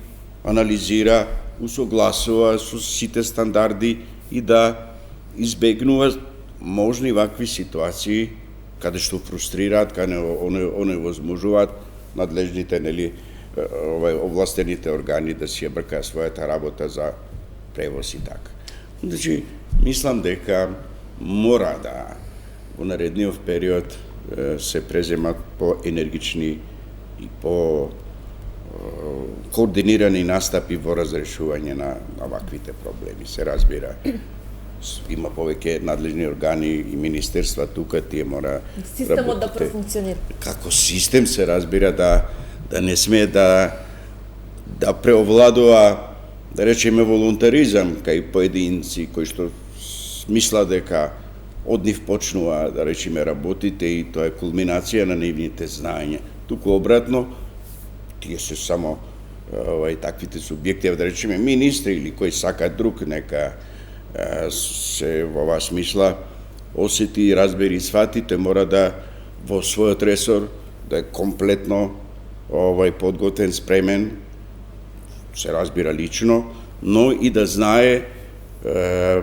анализира, усогласува со сите стандарди и да избегнува можни вакви ситуации каде што фрустрираат, каде оневозможуваат надлежните, овластените органи да си ја бркаат својата работа за превоз и така. Значи, мислам дека мора да во наредниот период се преземат по-енергични и по-координирани настапи во разрешување на ваквите проблеми. Се разбира, има повеќе надлежни органи и министерства тука, тие мора системот да профункционира. Како систем се разбира да не смее да преовладува, да речеме, волунтаризам кај поединци кои што мисла дека од нив почнува, да речеме, работите и тоа е кулминација на нивните знаења. Туку обратно, тие се само таквите субјекти, да речеме, министри или кој сака друг, нека се во оваа смисла осети и разбери и свати, тој мора да во својот ресор да е комплетно подготвен, спремен, се разбира лично, но и да знае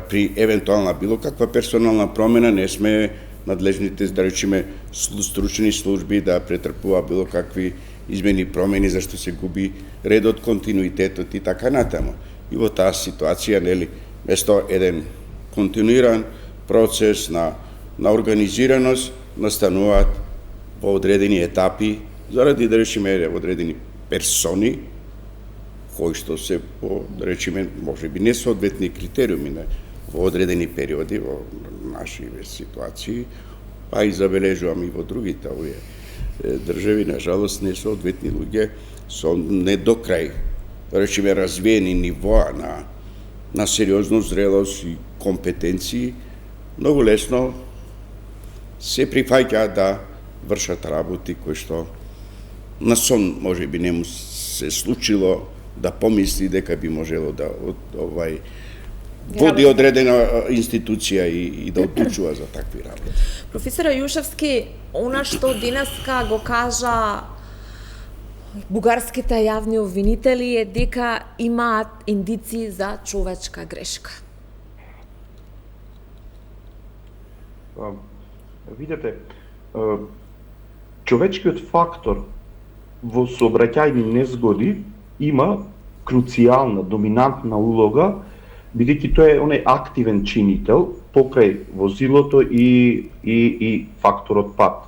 при евентуална било каква персонална промена не сме надлежните, да речеме, стручни служби да претрпува било какви измени, промени, зашто се губи редот, континуитетот и така натаму. И во таа ситуација, нели, место еден континуиран процес на организираност настануваат во одредени етапи, заради, да речеме, одредени персони, кои што се по, да речеме, може би несоодветни критериуми во одредени периоди во наши ситуации, па и забележувам и во другите овие држави, на жалост, несоодветни луѓе со не до крај, да речеме, развиени нивоа на сериозност, зрелост и компетенции, многу лесно се прифаќаат да вршат работи кои што на сон може би не му се случило да помисли дека би можело да води одредена институција и да одлучува за такви работи. Професора Јушевски, она што денеска го кажа бугарските јавни обвинители е дека имаат индици за човечка грешка. Видете, човечкиот фактор во сообраќајни незгоди има круцијална, доминантна улога, бидејќи тој е оној активен чинител покрај возилото и факторот пат.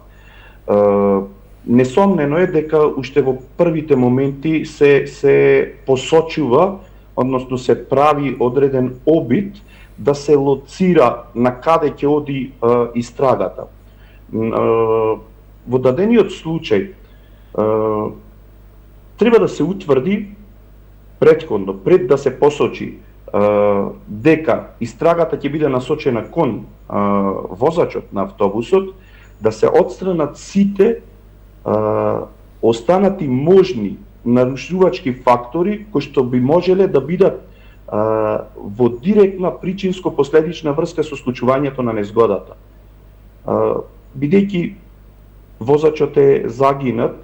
Несомнено е дека уште во првите моменти се посочува, односно се прави одреден обид да се лоцира на каде ќе оди истрагата. Во дадениот случај треба да се утврди претходно, пред да се посочи дека истрагата ќе биде насочена кон возачот на автобусот, да се отстранат сите останати можни нарушувачки фактори кои што би можеле да бидат во директна причинско-последична врска со случувањето на незгодата. Бидејќи возачот е загинат,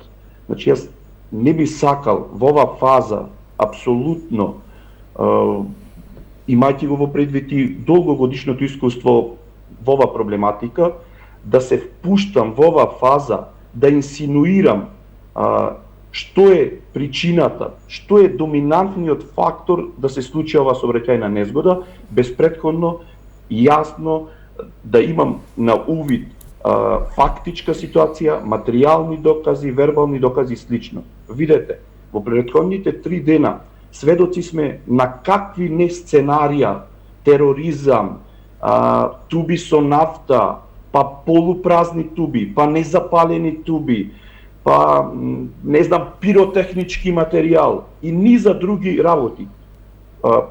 значи јас не би сакал во оваа фаза апсолутно, имајќи го во предвид и долгогодишното искуство во оваа проблематика, да се впуштам во оваа фаза, да инсинуирам што е причината, што е доминантниот фактор да се случи оваа сообраќајна незгода, без претходно јасно да имам на увид фактичка ситуација, материјални докази, вербални докази и слично. Видете, во претходните 3 дена сведоци сме на какви не сценарија, тероризам, туби со нафта, па полупразни туби, па незапалени туби, па не знам, пиротехнички материјал и низа други работи.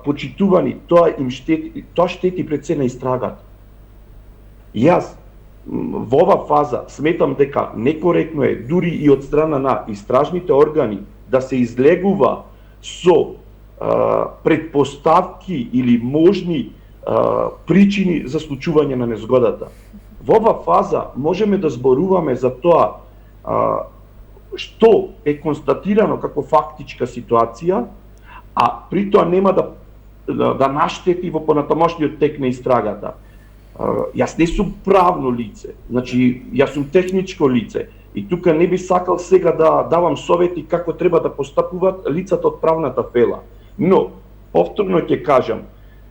Почитувани, тоа штети пред се на истрагата. Јас во оваа фаза сметам дека некоректно е дури и од страна на истражните органи да се излегува со предпоставки или можни причини за случување на незгодата. Во оваа фаза можеме да зборуваме за тоа што е констатирано како фактичка ситуација, а при тоа нема да наштети во понатамошниот тек на истрагата. Јас не сум правно лице, значи јас сум техничко лице и тука не би сакал сега да давам совети како треба да постапуваат лицата од правната фела. Но, повторно ќе кажам,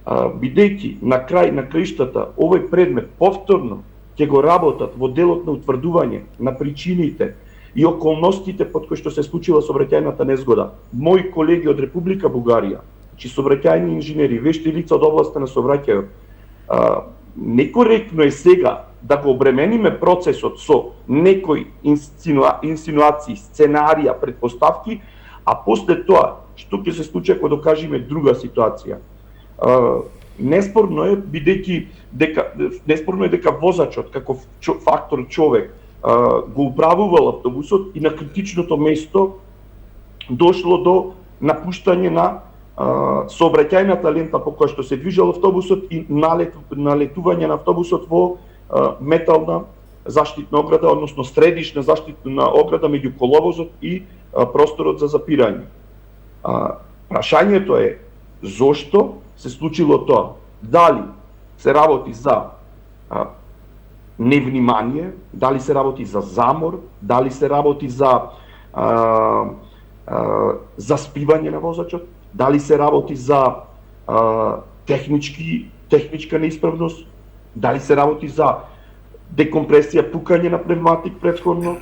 бидејќи на крај на краиштата овој предмет повторно ќе го работат во делот на утврдување на причините и околностите под кои што се случила сообраќајната незгода, мои колеги од Република Бугарија, чи сообраќајни инженери, вешти лица од областа на сообраќајот, некоректно е сега да го обремениме процесот со некои инсинуации, сценарија, предпоставки, а после тоа што ќе се случи ако докажеме друга ситуација. Неспорно е дека возачот како фактор човек го управувал автобусот и на критичното место дошло до напуштање на сообраќајната лента по која што се движел автобусот и налетување на автобусот во метална заштитна ограда, односно средишна заштитна ограда меѓу коловозот и просторот за запирање. Прашањето е зошто се случило тоа? Дали се работи за невнимание, дали се работи за замор, дали се работи за заспивање на возачот, дали се работи за техничка неисправност, дали се работи за декомпресија, пукање на пневматик претходно.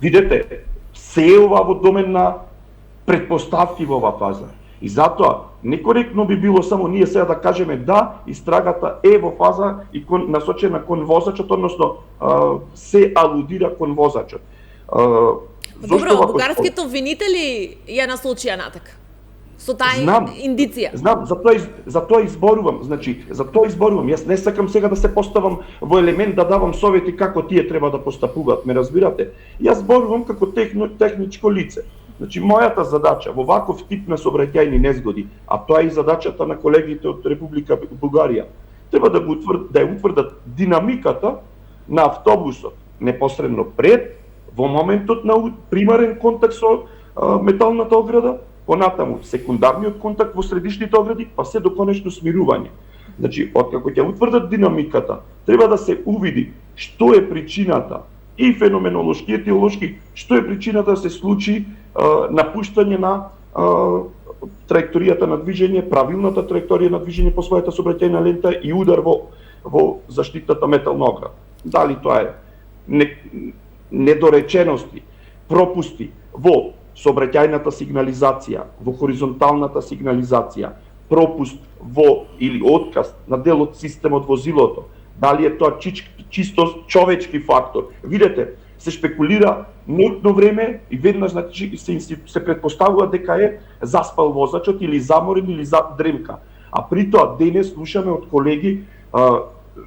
Видете, се е ова во домен на предпоставки во оваа фаза. И затоа, некоректно би било само ние сега да кажеме да, истрагата е во фаза и насочена кон возачот, односно се алудира кон возачот. Добро, бугарските обвинители ја насочија натака. Со таа индиција. Знам, за тоа изборувам. Значи, за тоа изборувам. Јас не сакам сега да се поставам во елемент да давам совети како тие треба да постапуваат, ме разбирате? Јас зборувам како техничко лице. Значи, мојата задача во ваков тип на сообраќајни незгоди, а тоа е и задачата на колегите од Република Бугарија, треба да ја утврдат динамиката на автобусот непосредно пред, во моментот на примарен контакт со металната ограда, понатаму секундарниот контакт во средишните огради, па се до конечно смирување. Значи, откако ќе утврдат динамиката, треба да се увиди што е причината и феноменолошки, етиолошки, што е причината да се случи напуштање на траекторијата на движење, правилната траекторија на движење по својата сообраќајна лента и удар во заштитата метална ограда. Дали тоа е недоречености, пропусти во сообраќајната сигнализација, во хоризонталната сигнализација, пропуст во или отказ на дел од системот возилото, дали е тоа чисто човечки фактор. Видете, се шпекулира ноќно време и веднаш значи се претпоставува дека е заспал возачот или заморен или дремка. А при тоа денес слушаме од колеги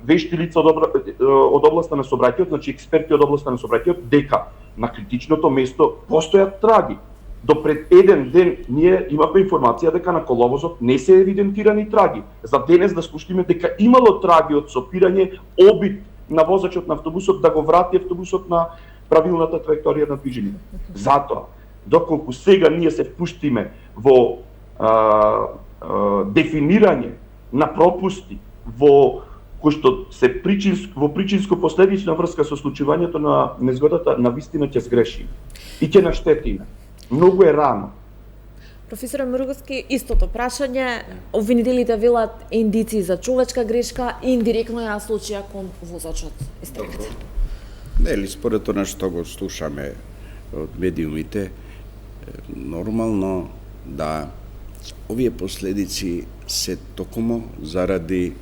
вешти лица од областа на сообраќајот, значи експерти од областа на сообраќајот, дека на критичното место постојат траги. До пред еден ден ние имавме информација дека на коловозот не се евидентирани траги. За денес да слушнеме дека имало траги од сопирање, обид на возачот на автобусот да го врати автобусот на правилната траекторија на движење. Затоа, доколку сега ние се впуштиме во дефинирање на пропусти во кои што се во причинско-последична врска со случувањето на незгодата, навистина ќе сгрешиме и ќе наштетиме. Многу е рано. Професор Муруговски, истото прашање, обвинителите велат индици за човечка грешка и индиректно ја насочија кон возачот. Истрагата. Нели, според она што го слушаме од медиумите, нормално да овие последици се токму заради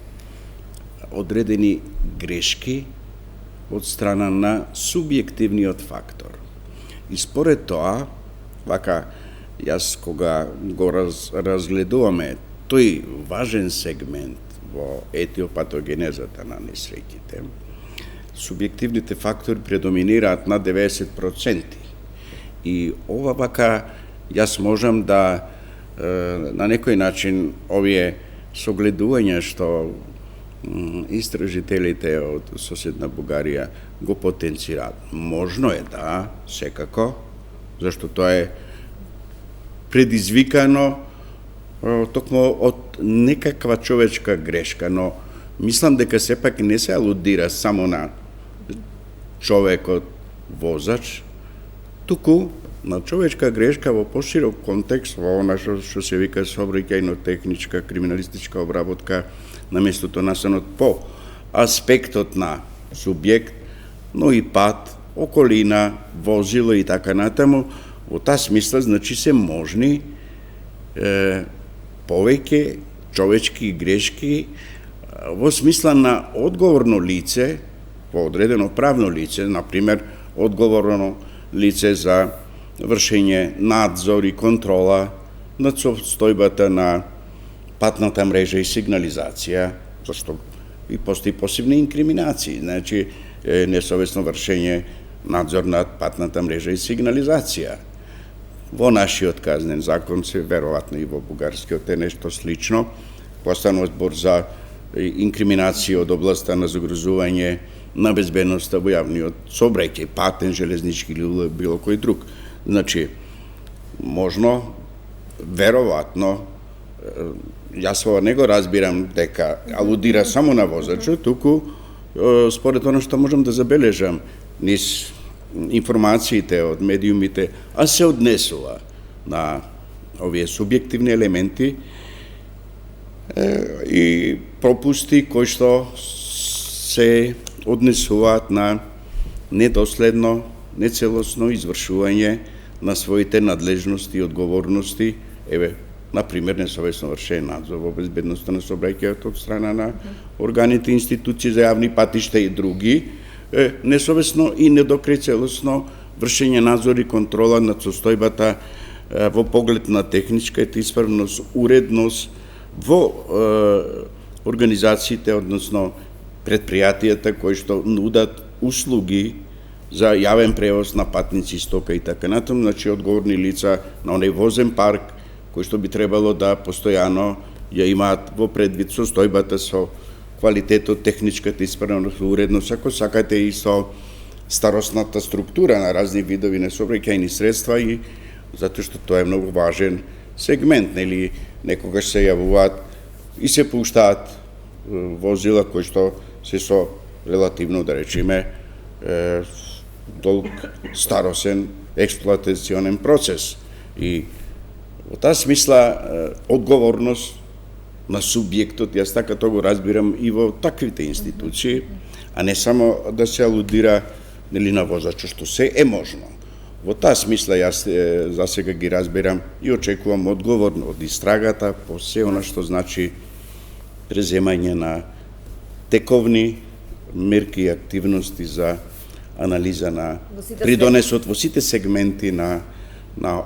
одредени грешки од страна на субјективниот фактор. И според тоа, вака, јас кога го разгледуваме тој важен сегмент во етиопатогенезата на несреќите, субјективните фактори предоминираат на 90%. И ова вака, јас можам да на некој начин овие согледувања што истражителите од соседна Бугарија го потенцираат. Можно е да, секако, зашто тоа е предизвикано токму од некаква човечка грешка, но мислам дека сепак не се алудира само на човекот возач, туку на човечка грешка во поширок контекст, во она што се вика сообраќајно-техничка, криминалистичка обработка, на местото настанот по аспектот на субјект, но и пат, околина, возило и така натаму. Во таа смисла, значи се можни повеќе човечки грешки во смисла на одговорно лице, во одредено правно лице, например, одговорно лице за вршење надзор и контрола над состојбата на патната мрежа и сигнализација, зашто и постои посебни инкриминации, значи несовесно вршење надзор над патната мрежа и сигнализација. Во нашиот казнен закон се веројатно и во бугарскиот е нешто слично, постанува збор за инкриминација од областа на загрозување на безбедноста во јавниот сообраќај, патен, железнички или било кој друг. Значи, можно, веројатно, јас ова не го разбирам дека алудира само на возачот, туку според оно што можам да забележам низ информациите од медиумите, а се однесува на овие субјективни елементи и пропусти кои што се однесуваат на недоследно, нецелосно извршување на своите надлежности и одговорности, например, несовесно вршен надзор во безбедноста на сообраќајот од страна на органите и институции за јавни патишта и други, несовесно и недокрај целосно вршење надзор и контрола над состојбата во поглед на техничката исправност, уредност во организациите, односно предпријатијата кои што нудат услуги за јавен превоз на патници, стока и така натаму, значи одговорни лица на оној возен парк кои што би требало да постојано ја имаат во предвид состојбата со квалитетот, техничката исправност, уредност, ако сакате и со старосната структура на разни видови на сообраќајни средства, и затоа што тоа е многу важен сегмент, нели, некогаш се јавуваат и се пуштаат возила кои што се со релативно, да речеме, долг старосен експлоатационен процес. И во таа смисла одговорност на субјектот, јас така тоа го разбирам и во таквите институции, а не само да се алудира, нели, на возачот, што се е можно. Во таа смисла јас за сега ги разбирам и очекувам одговорно од истрагата по се она што значи преземање на тековни мерки и активности за анализа на придонесот во сите сегменти на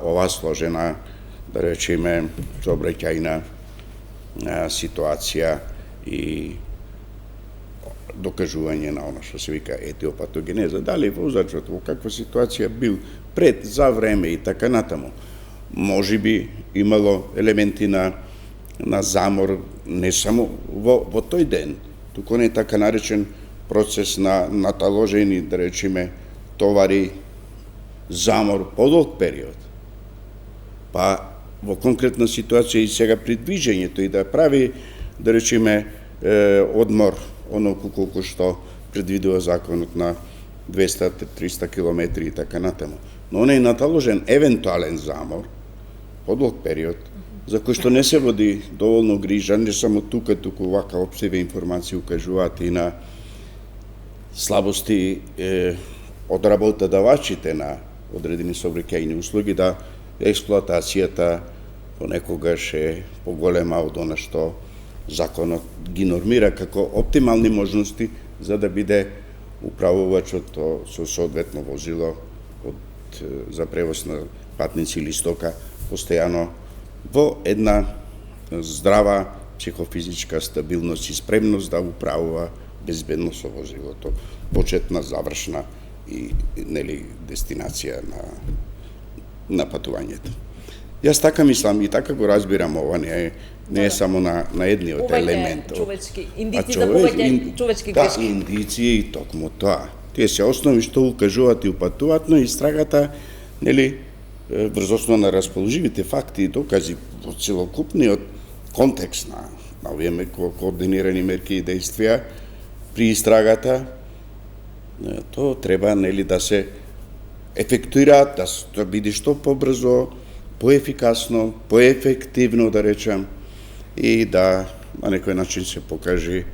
оваа сложена, да речеме, сообраќајна ситуација и докажување на она што се вика етиопатогенеза. Дали возачот во каква ситуација бил пред, за време и така натаму. Може би имало елементи на замор не само во тој ден, туку не така наречен процес на наталожени, да речеме, товари, замор подолг период. Па во конкретна ситуација и сега придвижењето и да прави, да речеме, одмор, оноку колку што предвидува законот на 200-300 километри и така натаму. Но оној наталожен евентуален замор, подолг период, за кој што не се води доволно грижа, не само тука, туку вака општиве информации укажуваат и на слабости од работодавачите на одредени сообраќајни услуги, да експлоатацијата понекогаш е поголема од она што законот ги нормира како оптимални можности за да биде управувачот со соодветно возило за превоз на патници или стока постојано во една здрава психофизичка стабилност и спремност да управува безбедно со возилото, почетна, завршна и, нели, дестинација на патувањето. Јас така мислам и така го разбирам ова, не е само на едниот елемент. Човечки индици за повеќе човечки грешки. Да, индици и токму тоа. Тие се основи што укажуваат и упатуваат, но истрагата, нели, врз основа на расположивите факти и докази во целокупниот контекст на овие координирани мерки и действија при истрагата, тоа треба, нели, да се ефектуираат, да биде што побрзо, поефикасно, поефективно, да речам, и да на некој начин се покаже,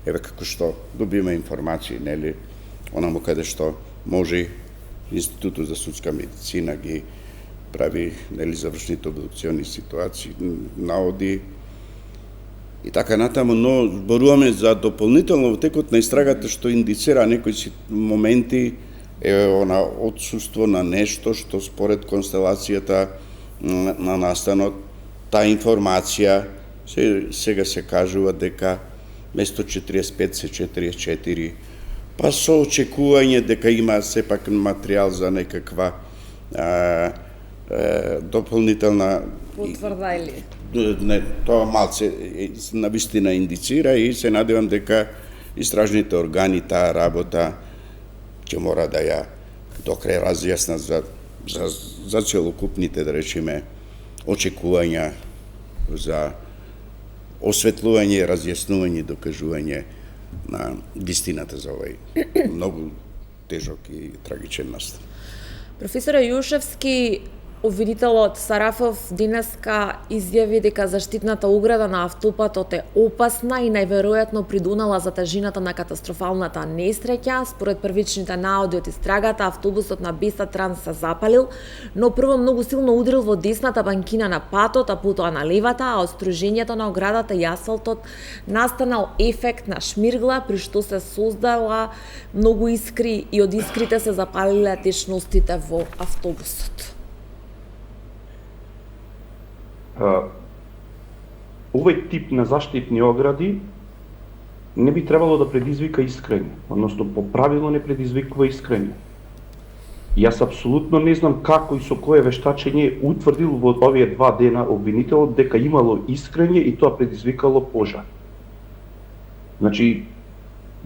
еве како што добиме информации, нели, онаму каде што може Институтот за судска медицина ги прави, нели, завршните обдукциони ситуации, наоди и така натаму, но зборуваме за дополнително во текот на истрагата што индицира некои моменти она отсуство на нешто што според констелацијата на настанот, таа информација сега се кажува дека место 45 се 44, па со очекување дека има сепак материјал за некаква дополнителна потврда или не, тоа малце навистина индицира и се надевам дека истражните органи таа работа ќе мора да ја докрај разјаснат за целокупните, да речеме, очекувања за осветлување, разјаснување, докажување на вистината за овој многу тежок и трагичен настан. Професоре Јушевски, обвинителот Сарафов денеска изјави дека заштитната ограда на автопатот е опасна и најверојатно придонела за тежината на катастрофалната несреќа. Според првичните наоди од истрагата, автобусот на Беса Транс се запалил, но прво многу силно удрил во десната банкина на патот, а потоа на левата, а од стружењето на оградата и асфалтот настанал ефект на шмиргла, при што се создала многу искри и од искрите се запалиле течностите во автобусот. Овој тип на заштитни огради не би требало да предизвика искрење, односно по правило не предизвикува искрење. Јас апсолутно не знам како и со кое вештачење утврдил во овие 2 дена обвинителот дека имало искрење и тоа предизвикало пожар. Значи,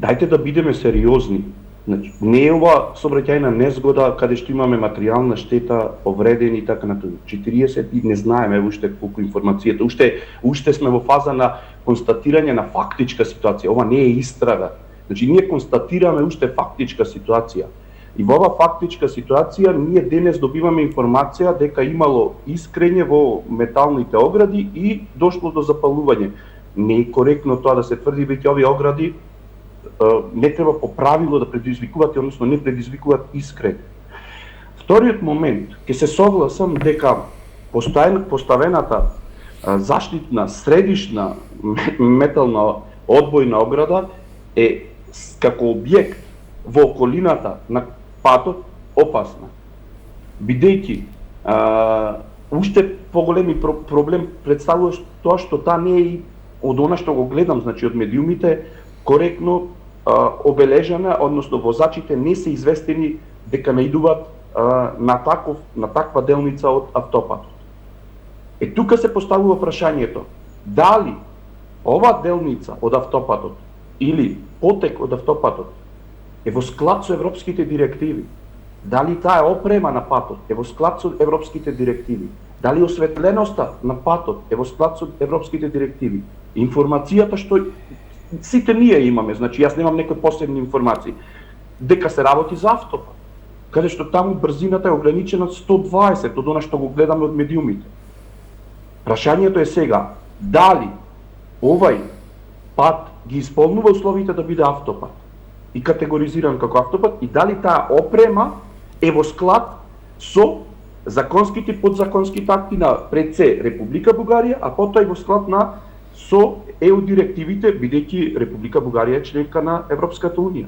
дајте да бидеме сериозни. Значи, не е ова сообраќајна незгода каде што имаме материјална штета, повредени и така натаму. 40 и не знаеме уште колку информацијата. Уште сме во фаза на констатирање на фактичка ситуација. Ова не е истрага. Значи, ние констатираме уште фактичка ситуација. И во оваа фактичка ситуација ние денес добиваме информација дека имало искрење во металните огради и дошло до запалување. Не е коректно тоа да се тврди, веќе овие огради не треба по правило да предизвикуваат, односно не предизвикуваат искрење. Вториот момент, ќе се согласам дека поставената заштитна средишна метална одбојна ограда е како објект во околината на патот опасна. Бидејќи уште поголеми проблем представува тоа што таа не е од она што го гледам, значи од медиумите, коректно обележана, односно возачите не се известени дека наидуваат на таква делница од автопатот. Тука се поставува прашањето, дали ова делница од автопатот или потек од автопатот е во склад со европските директиви? Дали таа опрема на патот е во склад со европските директиви? Дали осветленоста на патот е во склад со европските директиви? Информацијата што сите ние имаме, значи јас немам некои посебни информации, дека се работи за автопат, каде што таму брзината е ограничена 120 од она што го гледаме од медиумите. Прашањето е сега, дали овај пат ги исполнува условите да биде автопат и категоризиран како автопат и дали таа опрема е во склад со законските и подзаконските акти на пред се Република Бугарија, а потоа и во склад со ЕУ директивите, бидејќи Република Бугарија е членка на Европската Унија.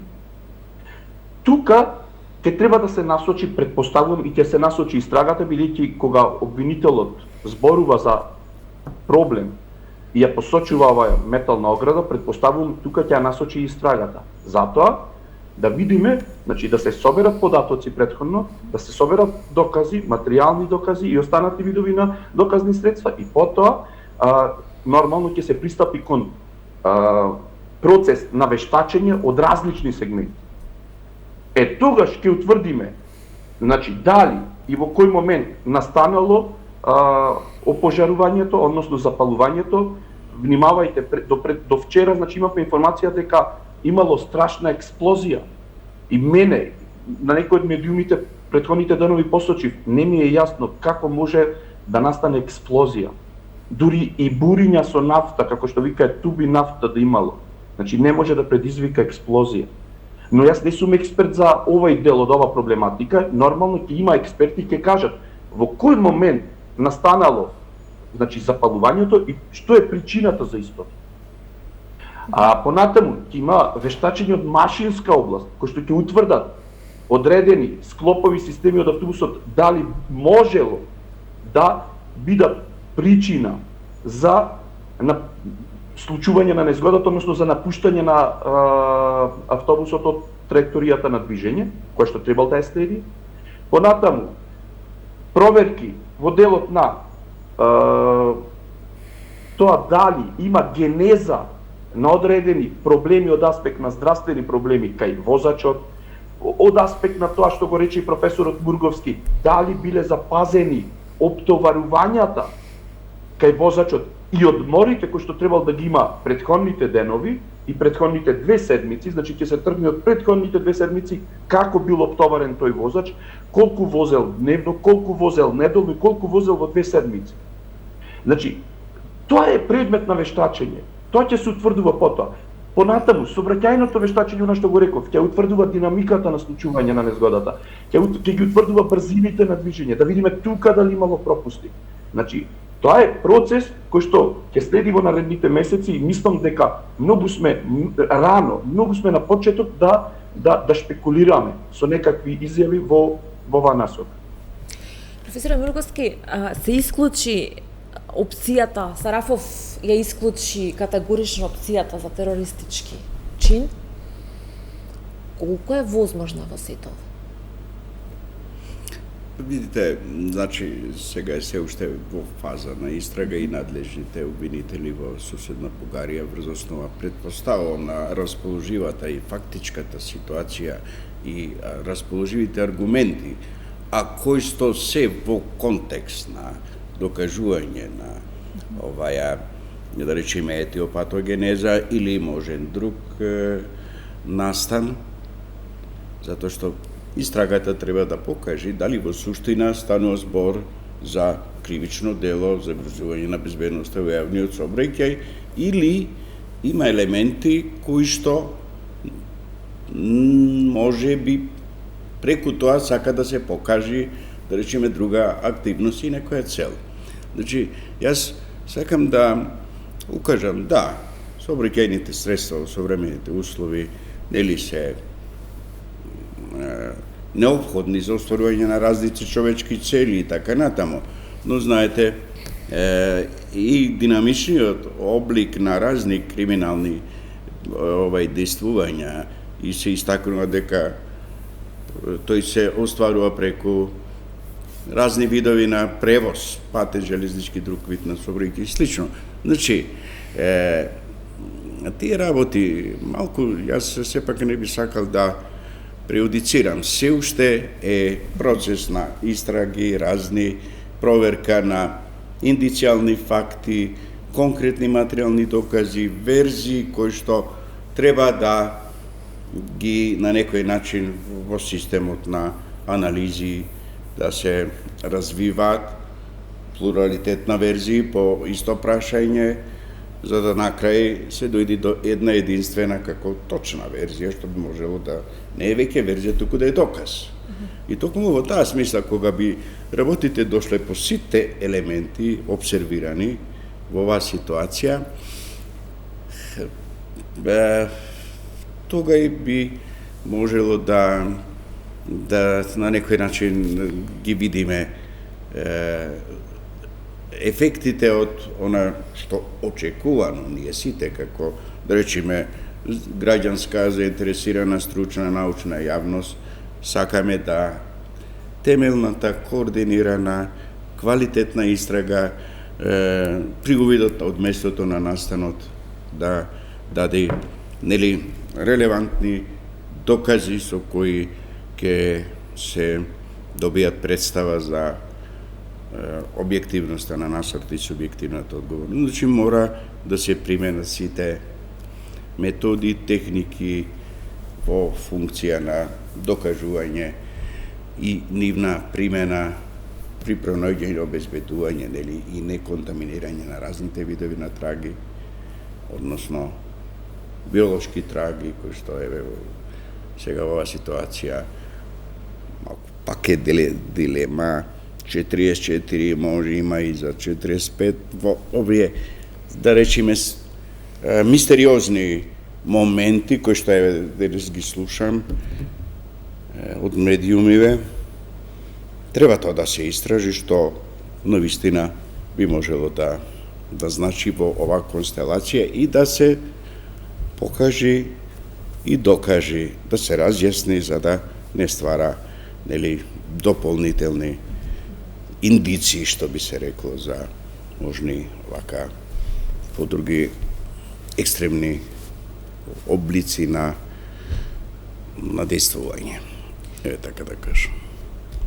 Тука ќе треба да се насочи, предпоставувам, и ќе се насочи истрагата, бидејќи кога обвинителот зборува за проблем и ја посочува оваа метална ограда, предпоставувам тука ќе ја насочи истрагата. Затоа да видиме, значи да се соберат податоци претходно, да се соберат докази, материјални докази и останати видови на доказни средства и потоа нормално ќе се пристапи кон процес на вештачење од различни сегменти. Тогаш ќе утврдиме, значи дали и во кој момент настанало опожарувањето, односно запалувањето. Внимавајте, до вчера, значи имавме информација дека имало страшна експлозија. И мене, на некој од медиумите претходните денови посочив, не ми е јасно како може да настане експлозија. Дури и буриња со нафта, како што викаат туби нафта да имало. Значи не може да предизвика експлозија. Но јас не сум експерт за овој дел од ова проблематика, нормално ќе има експерти ќе кажат во кој момент настанало, значи запалувањето и што е причината за истото. Понатаму ќе има вештачење од машинска област, кои што ќе утврдат одредени склопови системи од автобусот дали можело да бидат причина за случување на незгодата, односно за напуштање на автобусот од траекторијата на движење, која што требал да ја следи. Понатаму, проверки во делот на тоа дали има генеза на одредени проблеми од аспект на здравствени проблеми кај возачот, од аспект на тоа што го рече и професорот Мурговски, дали биле запазени оптоварувањата кај возачот и одморите кои што требал да ги има претходните денови и претходните 2 седмици, значи ќе се тргне од претходните 2 седмици како бил оптоварен тој возач, колку возел дневно, колку возел неделно и колку возел во 2 седмици. Значи, тоа е предмет на вештачење. Тоа ќе се утврдува потоа. Понатаму, сообраќајното вештачење, она што го реков, ќе утврдува динамиката на случување на незгодата, ќе ги утврдува брзините на движење, да видиме тука дали имало пропусти. Значи, тоа е процес кој што ќе следи во наредните месеци и мислам дека многу сме рано, многу сме на почеток да шпекулираме со некакви изјави во оваа насока. Професор Милковски, се исклучи опцијата, Сарафов ја исклучи категорично опцијата за терористички чин. Колку е возможна во сето? Видите, значи сега е се уште во фаза на истрага и надлежните обвинители во соседна Бугарија врз основа претпоставувам на расположивата и фактичката ситуација и расположивите аргументи, а кои што се во контекст на докажување на оваја, да речеме, етиопатогенеза или можен друг настан, затоа што истрагата треба да покаже дали во суштина станува збор за кривично дело, за загрозување на безбедноста во јавниот сообраќај или има елементи кои што може би преку тоа сака да се покаже, да речеме, друга активност и некоја цел. Значи, јас сакам да укажам, да, сообраќајните средства во современите услови нели се неопходни за остварување на различни човечки цели и така натаму. Но знаете, и динамичниот облик на разни криминални действувања и се истакнува дека тој се остварува преку разни видови на превоз, патен, железнички, друг вид на сообраќај и слично. Значи, тие работи, малку, јас сепак не би сакал да преюдицирам. Се уште е процес на истраги, разни проверка на индицијални факти, конкретни материјални докази, верзии кои што треба да ги на некој начин во системот на анализи да се развиваат плуралитет на верзии по исто прашање, за да накрај се дојде до една единствена како точна верзија, што би можело да не е веќе верзија, туку да е доказ. И токму во таа смисла, кога би работите дошле по сите елементи обсервирани во оваа ситуација, тога би можело да на некој начин ги видиме ефектите од она што очекувано ние сите како, да речеме, граѓанска заинтересирана стручна научна јавност сакаме да темелната, координирана, квалитетна истрага при увидот од местото на настанот да даде нели релевантни докази со кои ќе се добијат представа за објективноста на насокта и субјективната одговорност. Значи мора да се применат сите методи, техники во функција на докажување и нивна примена при пронаоѓање, обезбедување нели и неконтаминирање на разните видови на траги, односно биолошки траги кои што еве сега во оваа ситуација малку пак е дилема 44 може има и за 45 во овие, да речеме, мистериозни моменти кои што еве денес ги слушам од медиумиве. Треба тоа да се истражи, што навистина би можело да значи во оваа констелација и да се покаже и докаже, да се разјасни за да не ствара нели дополнителни индиции, што би се рекло, за можни вака подруги екстремни облици на действување. Така да кажам.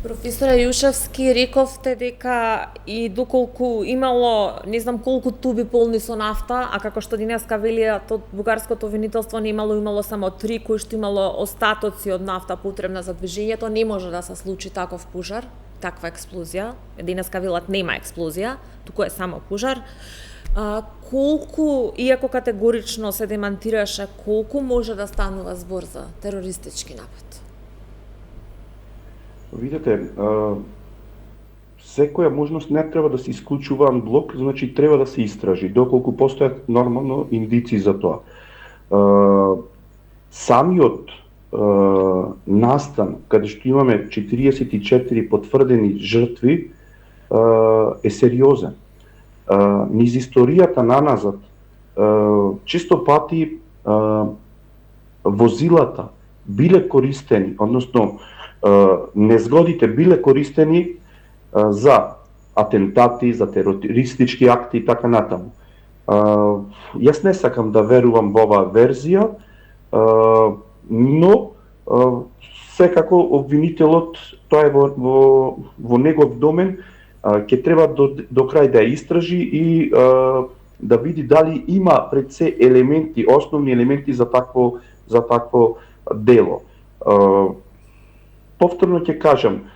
Професоре Јушевски, рековте дека и доколку имало, не знам колку туби полни со нафта, а како што денеска велиат од бугарското обвинителство имало само 3 кои што имало остатоци од нафта потребна за движењето, не може да се случи таков пожар, таква експлозија. Денеска велат нема експлозија, туку е само пожар. Колку, иако категорично се демантираше, колку може да станува збор за терористички напад? Видете, секоја можност не треба да се исклучува анблок, значи треба да се истражи, доколку постојат нормално индици за тоа. Самиот настан, каде што имаме 44 потврдени жртви, е сериозен. Низ историјата наназад, често пати возилата биле користени, односно незгодите биле користени за атентати, за терористички акти и така натаму. Јас не сакам да верувам во оваа верзија, но секако обвинителот, тоа е во негов домен, ќе треба до крај да ја истражи и да види дали има пред се елементи, основни елементи за такво дело. Повторно ќе кажам,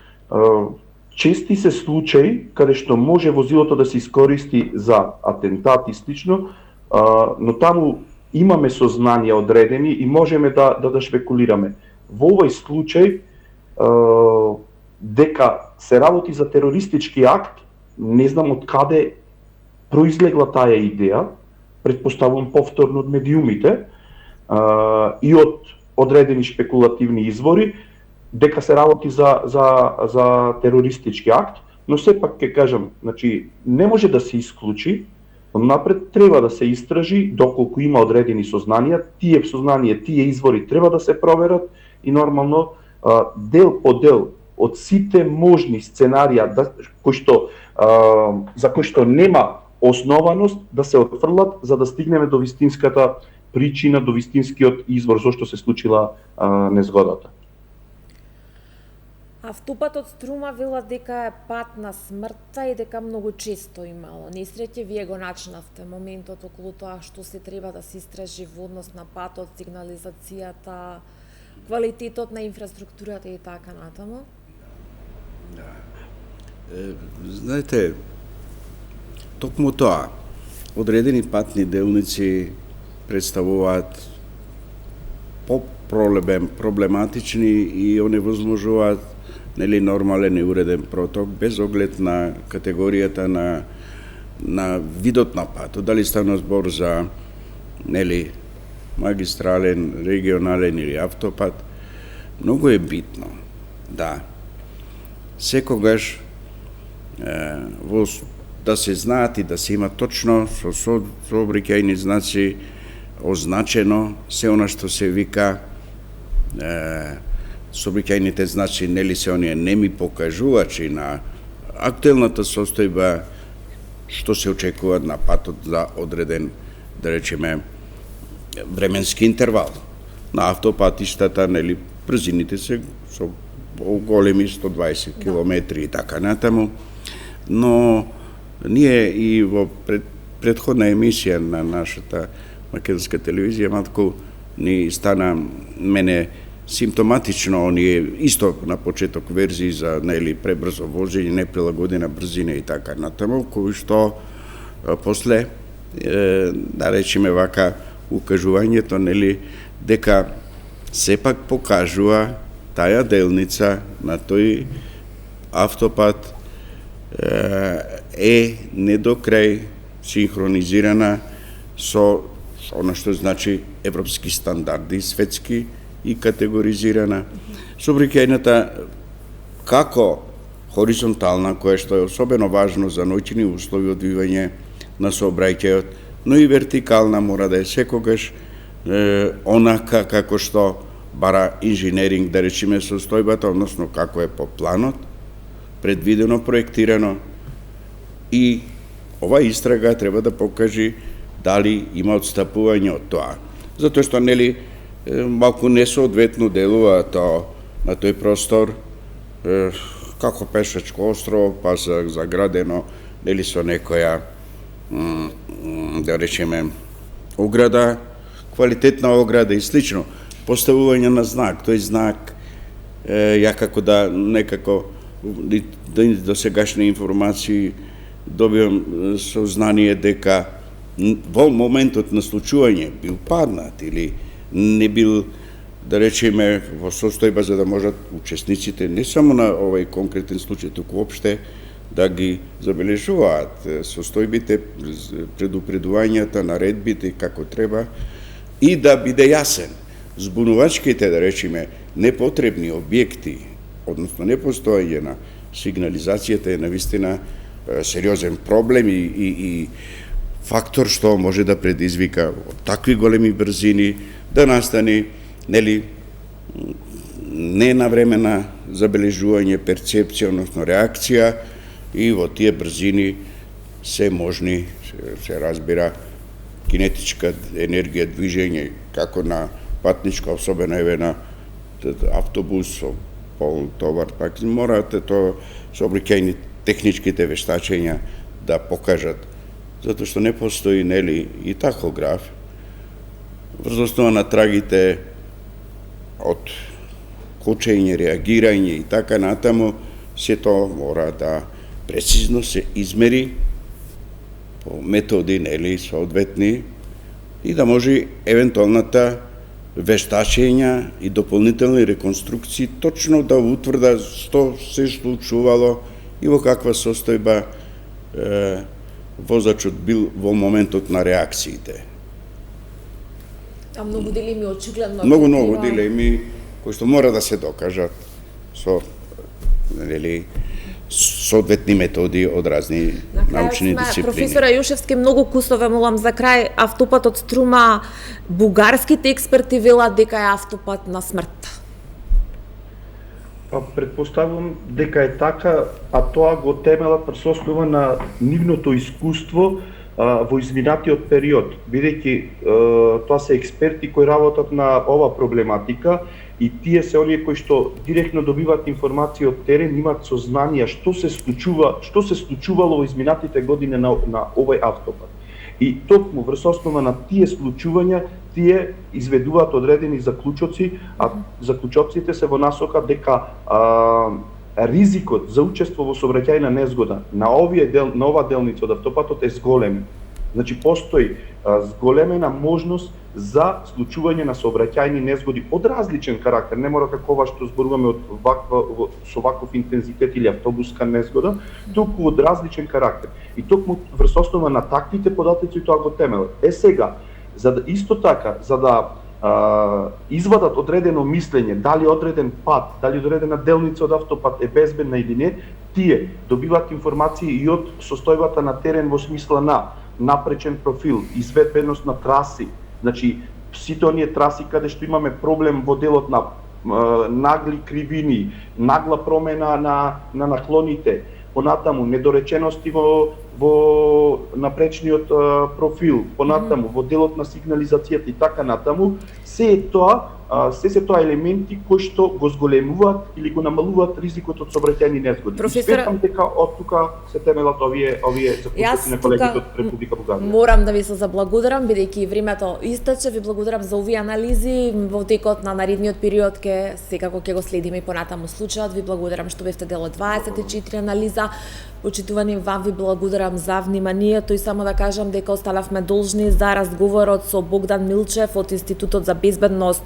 чести се случаи каде што може возилото да се искористи за атентат и слично, но таму имаме сознанија одредени и можеме да шпекулираме. Во овој случај, дека се работи за терористички акт, не знам од каде произлегла таа идеја, претпоставувам повторно од медиумите и од одредени шпекулативни извори, дека се работи за терористички акт, но сепак ќе кажам, значи не може да се исклучи, напред треба да се истражи доколку има одредени сознанија, тие сознанија, тие извори треба да се проверат и нормално дел по дел од сите можни сценарија за кои што нема основаност да се отфрлат за да стигнеме до вистинската причина, до вистинскиот извор зошто се случила незгодата. Автопатот Струма велат дека е пат на смртта и дека многу често имало несреќи. Вие го начнавте моментот околу тоа што се треба да се истражи во однос на патот, сигнализацијата, квалитетот на инфраструктурата и така натаму. Да. Знаете, токму тоа, одредени патни делници представуваат проблематични и оневозможуваат нормален и уреден проток без оглед на категоријата на видот на патот, дали стана збор за магистрален, регионален или автопат. Многу е битно да секогаш да се знаат и да се има точно со сообраќајни знаци означено се она што се вика сообраќајните знаци, се оние неми покажувачи на актуелната состојба што се очекува на патот за одреден, да речеме, временски интервал. На автопатиштата, брзините се со големи 120 км и така натаму, но ние и во предходна емисија на нашата македонска телевизија матко ни стана мене симптоматично оние исто на почеток верзии за пребрзо возење, неприлагодена брзина и така натаму, кои што после да речеме вака укажувањето дека сепак покажува таа делница на тој автопат е не до крај синхронизирана со она што значи европски стандарди, светски и категоризирана. Сообраќајната како хоризонтална, која што е особено важно за ноќни услови одвивање на сообраќајот, но и вертикална мора да е секогаш онака како што бара инженеринг, да речеме, состојбата, односно како е по планот, предвидено, проектирано, и ова истрага треба да покажи дали има отстапување од тоа. Затоа што малку несоодветно делува тоа на тој простор, како пешачко острово, па заградено, нели со некоја, да речеме, ограда, квалитетна ограда и слично. Поставување на знак, тој знак, ја како да некако до сегашни информации добивам сознание дека во моментот на случување бил паднат или не бил, да речеме, во состојба за да можат учесниците не само на овој конкретен случај, туку опште да ги забележуваат состојбите, предупредувањата, наредбите како треба и да биде јасен. Збунувачките, да речеме, непотребни објекти, односно непостоење на сигнализацијата е навистина сериозен проблем и фактор што може да предизвика такви големи брзини да настани, нели, ненавремена забележување, перцепција, односно реакција и во тие брзини се можни, се разбира, кинетичка енергија, движење, како на патничка, особено еве на автобус со полн товар, пак мораат тоа сообраќајни техничките вештачења да покажат, затоа што не постои, нели, и тахограф, врз основа на трагите од кочење, реагирање и така натаму, се тоа мора да прецизно се измери по методи, нели, соодветни и да може евентуалната вештачења и дополнителни реконструкции точно да утврда што се случувало и во каква состојба возачот бил во моментот на реакциите. А многу дилеми очигледно Многу дилеми кои што мора да се докажат со, нели, соодветни методи од разни научни дисциплини. Професора Јушевски, многу кусове молам за крај. Автопатот Струма, бугарските експерти велат дека е автопат на смрт. Па предпоставувам дека е така, а тоа го темелат пред основа на нивното искуство во изминатиот период, бидејќи тоа се експерти кои работат на ова проблематика и тие се оние кои што директно добиваат информација од терен, имаат сознание што се случувало во изминатите години на овој автопат. И токму врз основа на тие случувања, тие изведуваат одредени заклучоци, а заклучоците се во насока дека ризикот за учество во сообраќајна незгода на ова делница од автопатот е зголемен. Значи постои зголемена можност за случување на сообраќајни незгоди од различен карактер, не мора како ова што зборуваме со ваков интензитет или автобуска незгода, туку од различен карактер. И токму врз основа на таквите податоци тоа го темелат. Сега, исто така, за да извадат одредено мислење, дали одреден пат, дали одредена делница од автопат е безбедна или не, тие добиваат информации и од состојбата на терен во смисла на напречен профил, изведбеност на траси, значи сите оние траси каде што имаме проблем во делот на нагли кривини, нагла промена на наклоните, понатаму недоречености во напречниот профил, понатаму во делот на сигнализацијата и така натаму, се тоа елементи кои што го зголемуваат или го намалуваат ризикот од сообраќајни незгоди. Сметам дека од тука се темелат овие заклучоци на колегите од Република Бугарија. Морам да ви се заблагодарам, бидејќи времето истече, ви благодарам за овие анализи. Во текот на наредниот период секако ќе го следиме и понатаму случајот. Ви благодарам што бевте дел од 24 анализа. Почитувани, вам ви благодарам за вниманието и само да кажам дека останавме должни за разговорот со Богдан Милчев од Институтот за безбедност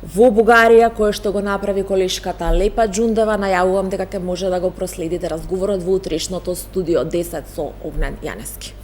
во Бугарија, кој што го направи колешката Лепа Џундева. Најавувам дека ќе може да го проследите разговорот во утрешното студио 10 со Огнен Јанески.